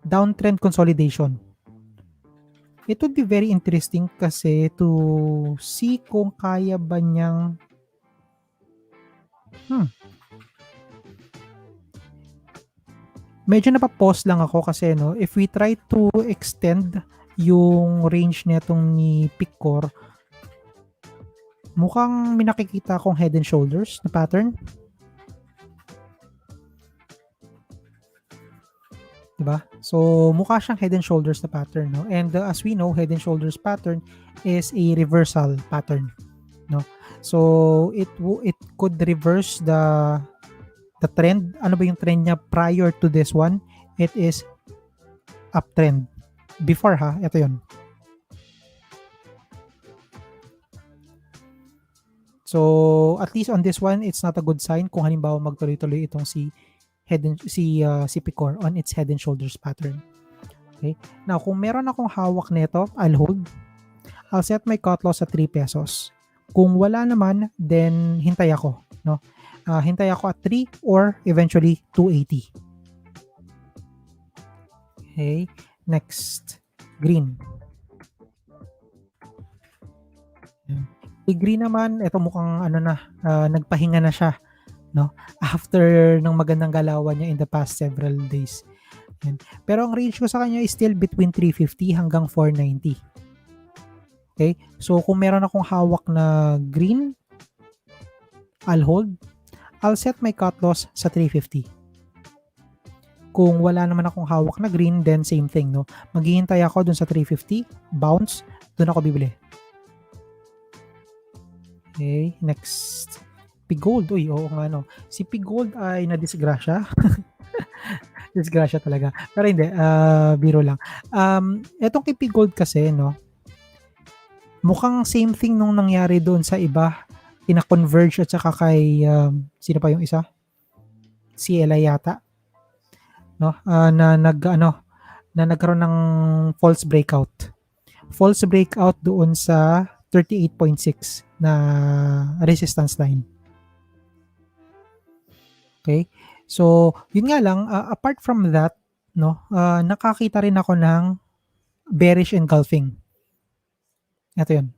Downtrend consolidation. It would be very interesting kasi to see kung kaya ba niyang medyo napapause lang ako kasi, no, if we try to extend yung range netong ni PCOR, mukhang may nakikita akong head and shoulders na pattern. Diba? So, mukha siyang head and shoulders na pattern, no? And as we know, head and shoulders pattern is a reversal pattern, no? So it could reverse the trend. Ano ba yung trend niya prior to this one? It is uptrend. Before ito yun. So at least on this one, it's not a good sign kung halimbawa magtuloy-tuloy itong si PCOR on its head and shoulders pattern. Okay? Now, kung meron akong hawak nito, I'll hold. I'll set my cut loss at 3 pesos. Kung wala naman, then hintay ako, no? Hintay ako at 3 or eventually 280. Okay? Next, green. Green naman, ito mukhang nagpahinga na siya, no? After ng magandang galawan niya in the past several days. Yan. Pero ang range ko sa kanya is still between 350 hanggang 490. Okay? So kung meron akong hawak na green, I'll hold. I'll set my cut loss sa 350. Kung wala naman akong hawak na green, then same thing, no? Maghihintay ako dun sa 350, bounce, dun ako bibili. Okay, next. PGOLD. Uy, oo nga, no. Si PGOLD ay nadisgrasya. Disgrasya talaga. Pero hindi, biro lang. Etong kay PGOLD kasi, no, mukhang same thing nung nangyari doon sa iba. Ina-converge at saka kay, sino pa yung isa? CLI yata. No? Na nagkaroon ng false breakout. False breakout doon sa 38.6 na resistance line. Okay? So, yun nga lang, apart from that, no, nakakita rin ako ng bearish engulfing. Ito yun.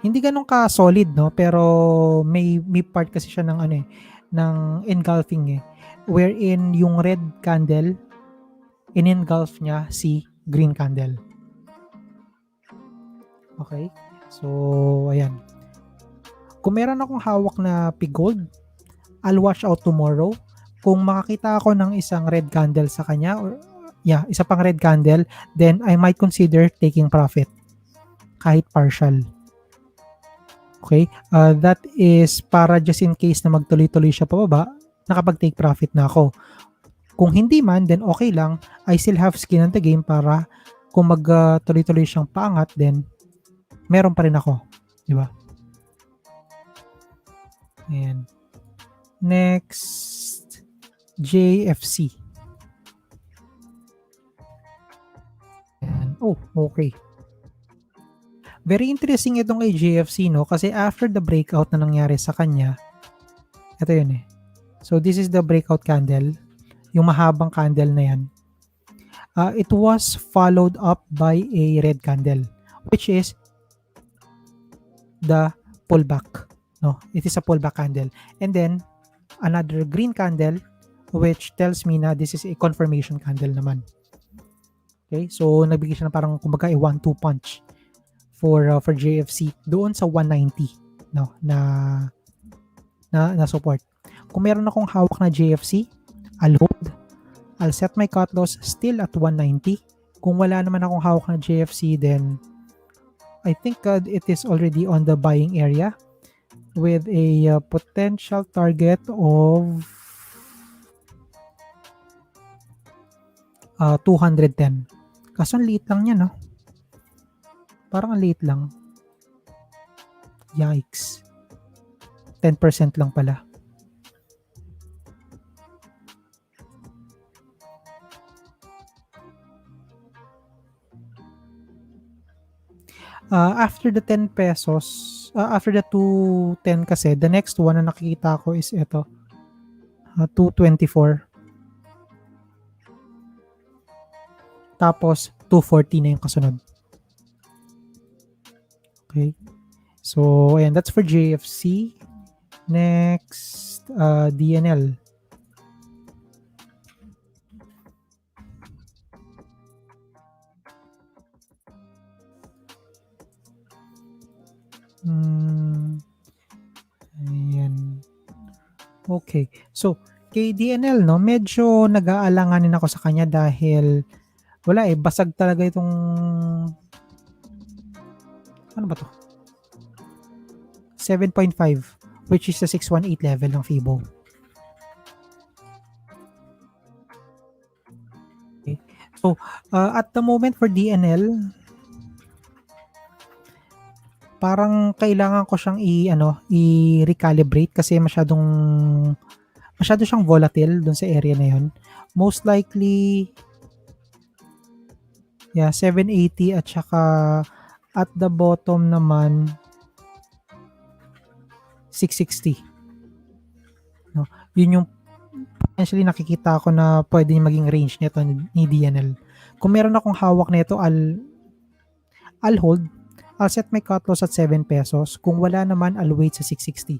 Hindi ganun ka solid, no, pero may part kasi siya ng ng engulfing wherein yung red candle in-engulf niya si green candle. Okay? So, ayan. Kung meron akong hawak na PGOLD, I'll watch out tomorrow. Kung makakita ako ng isang red candle sa kanya, or isa pang red candle, then I might consider taking profit. Kahit partial. Okay? That is para just in case na magtuloy-tuloy siya pababa, nakapag-take profit na ako. Kung hindi man, then okay lang. I still have skin in the game para kung magtuloy-tuloy siyang paangat, then meron pa rin ako. Diba? Ayan. Next, JFC. Ayan. Oh, okay. Very interesting itong kay JFC, no? Kasi after the breakout na nangyari sa kanya, ito yun So, this is the breakout candle. Yung mahabang candle na yan. It was followed up by a red candle, which is the pullback. No, it is a pullback candle. And then, another green candle, which tells me na this is a confirmation candle naman. Okay, so nagbigay siya na parang kumbaga 1-2 punch for JFC doon sa 190, no, na support. Kung meron akong hawak na JFC, I'll hold. I'll set my cut loss still at 190. Kung wala naman akong hawak na JFC, then I think it is already on the buying area with a potential target of 210. Kaso ang liit lang yan, no? Parang ang liit lang. Yikes. 10% lang pala. After the 10 pesos, after the 210 kasi, the next one na nakikita ko is ito. 224. Tapos, 240 na yung kasunod. Okay. So, ayan. That's for JFC. Next, DNL. Ayan. Okay. So, kay DNL, no, medyo nag-aalanganin ako sa kanya dahil wala basag talaga itong ano ba to? 7.5, which is the 618 level ng Fibo. Okay. So, at the moment for DNL, parang kailangan ko siyang i-recalibrate kasi masyado siyang volatile dun sa area na yun. Most likely, 780 at saka at the bottom naman 660. No? Yun yung potentially nakikita ko na pwede maging range nito ni DNL. Kung meron akong hawak nito, I'll hold. I'll set my cut loss at 7 pesos. Kung wala naman, I'll wait sa 660.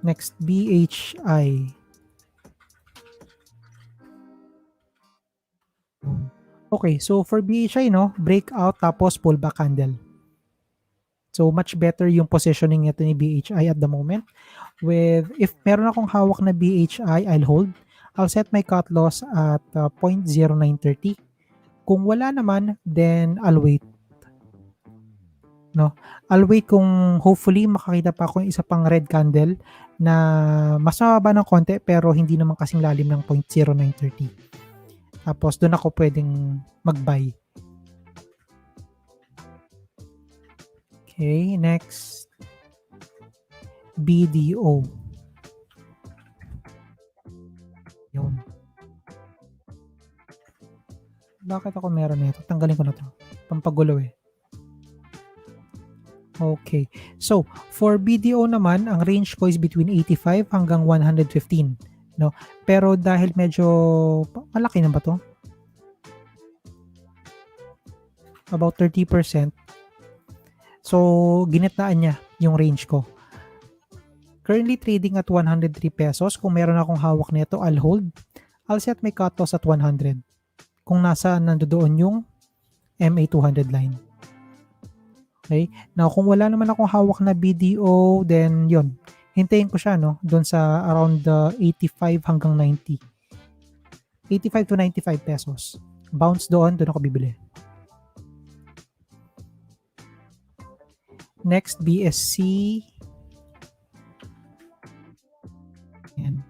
Next, BHI. Okay, so for BHI, breakout tapos pullback candle. So much better yung positioning nito ni BHI at the moment. If meron akong hawak na BHI, I'll hold. I'll set my cut loss at 0.0930. Kung wala naman, then I'll wait. No? I'll wait kung hopefully makakita pa ako yung isa pang red candle na mas mababa ng konti pero hindi naman kasing lalim ng 0.0930. Tapos doon ako pwedeng mag-buy. Okay, next. BDO. Yun. Bakit ako meron nito? Tanggalin ko na to. Pampagulo eh. Okay. So, for BDO naman, ang range ko is between 85 hanggang 115. No? Pero dahil medyo malaki na ba to? About 30%. So, ginitnaan niya yung range ko. Currently trading at 103 pesos. Kung meron akong hawak nito, I'll hold. I'll set my cut loss at 100. Kung nandoon yung MA200 line. Okay? Now, kung wala naman akong hawak na BDO, then yun. Hintayin ko siya, doon sa around 85 hanggang 90. 85 to 95 pesos. Bounce doon ako bibili. Next, BSC. Ayan.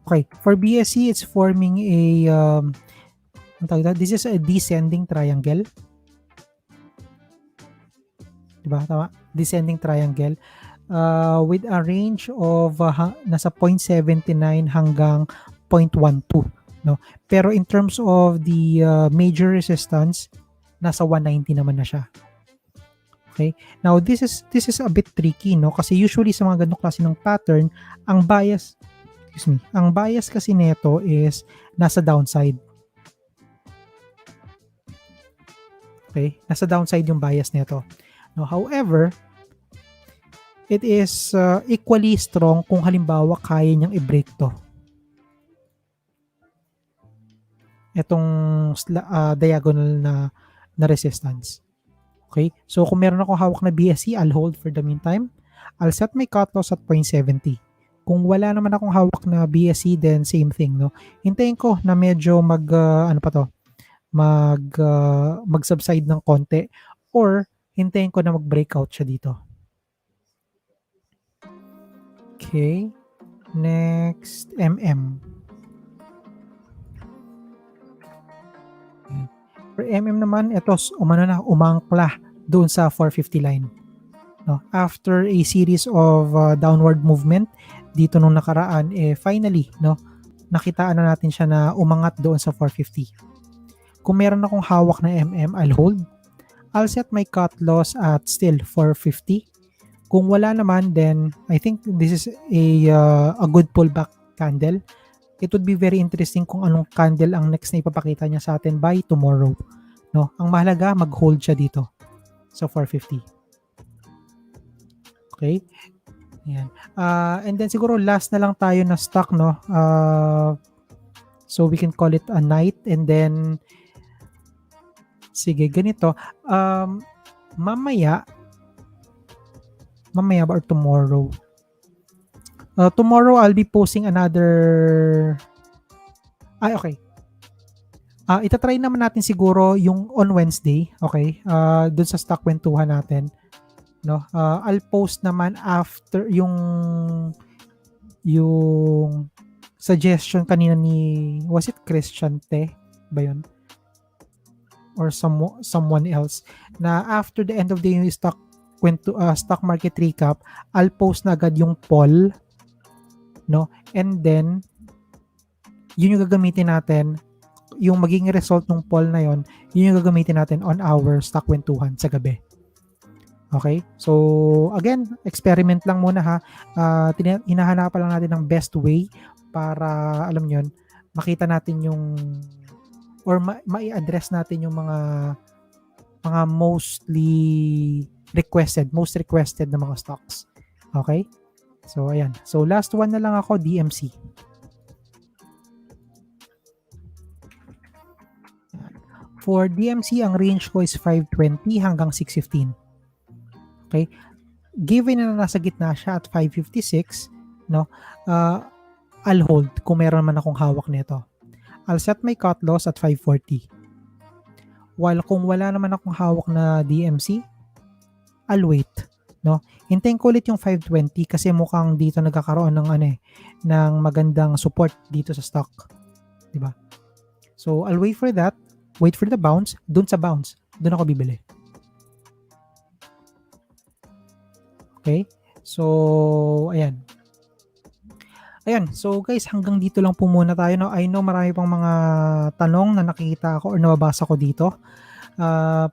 Okay, for BSC, it's forming a this is a descending triangle. Diba? Tama? Descending triangle. With a range of nasa 0.79 hanggang 0.12. No? Pero in terms of the major resistance, nasa 190 naman na siya. Okay? Now, this is a bit tricky, kasi usually sa mga ganong klase ng pattern, ang bias kasi nito is nasa downside. Okay? Nasa downside yung bias nito. Now, however, it is equally strong kung halimbawa kaya niyang i-break to. Itong diagonal na resistance. Okay? So, kung meron akong hawak na BSC, I'll hold for the meantime. I'll set my cut loss at 0.70. Kung wala naman akong hawak na BSC, then same thing, Hintayin ko na medyo mag-subside ng konti or hintayin ko na mag-breakout siya dito. Okay. Next, MM. For MM naman, ito, umangkla doon sa 450 line. After a series of downward movement, dito nung nakaraan, finally, nakitaan na natin siya na umangat doon sa 450. Kung meron akong hawak na MM, I'll hold. I'll set my cut loss at still 450. Kung wala naman, then I think this is a good pullback candle. It would be very interesting kung anong candle ang next na ipapakita niya sa atin by tomorrow. Ang mahalaga, mag-hold siya dito sa 450. Okay? Ayan. And then siguro last na lang tayo na stock, so we can call it a night. And then, sige, ganito. Mamaya ba or tomorrow? Tomorrow I'll be posting another. Okay. Itatry naman natin siguro yung on Wednesday, okay? Dun sa StockWentuhan natin, no? I'll post naman after yung suggestion kanina ni, was it Christian Te ba yun? Or someone else, na after the end of the year stock market recap, I'll post na agad yung poll, no? And then, yun yung gagamitin natin, yung magiging result ng poll na yun yung gagamitin natin on our StockWentuhan sa gabi. Okay? So, again, experiment lang muna ha. Hinahanapan lang natin ng best way para, alam nyo yun, makita natin yung, or mai-address natin yung mga most requested na mga stocks. Okay? So, ayan. So, last one na lang ako, DMC. For DMC, ang range ko is 520 hanggang 615. Okay? Given na nasa gitna siya at 556, no? I'll hold kung meron man akong hawak nito. I'll set my cut loss at 540. While kung wala naman akong hawak na DMC, I'll wait, no? Hintayin ko ulit yung 520 kasi mukhang dito nagkakaroon ng ng magandang support dito sa stock, di ba? So I'll wait for that, wait for the bounce, dun sa bounce, dun ako bibili. Okay? So ayan. So guys, hanggang dito lang po muna tayo, no? I know marami pang mga tanong na nakikita ko or nababasa ko dito.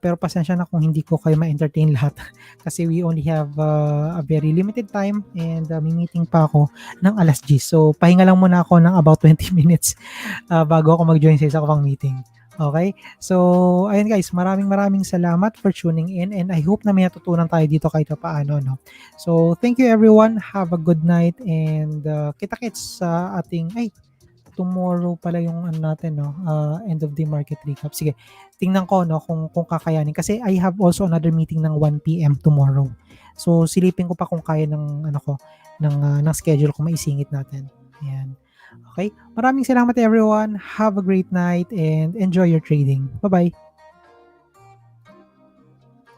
Pero pasensya na kung hindi ko kayo ma-entertain lahat kasi we only have a very limited time and may meeting pa ako ng alas 10. So pahinga lang muna ako ng about 20 minutes bago ako mag-join sa isa ko pang meeting. Okay? So ayun guys, maraming salamat for tuning in and I hope na may natutunan tayo dito kahit paano, no? So thank you everyone, have a good night and kita-kits sa ating tomorrow pala yung natin, no? End of the market recap. Sige, tingnan ko, no, kung kakayanin kasi I have also another meeting ng 1 PM tomorrow. So silipin ko pa kung kaya ng ng schedule kung maisingit natin. Ayan. Okay? Maraming salamat everyone. Have a great night and enjoy your trading. Bye-bye.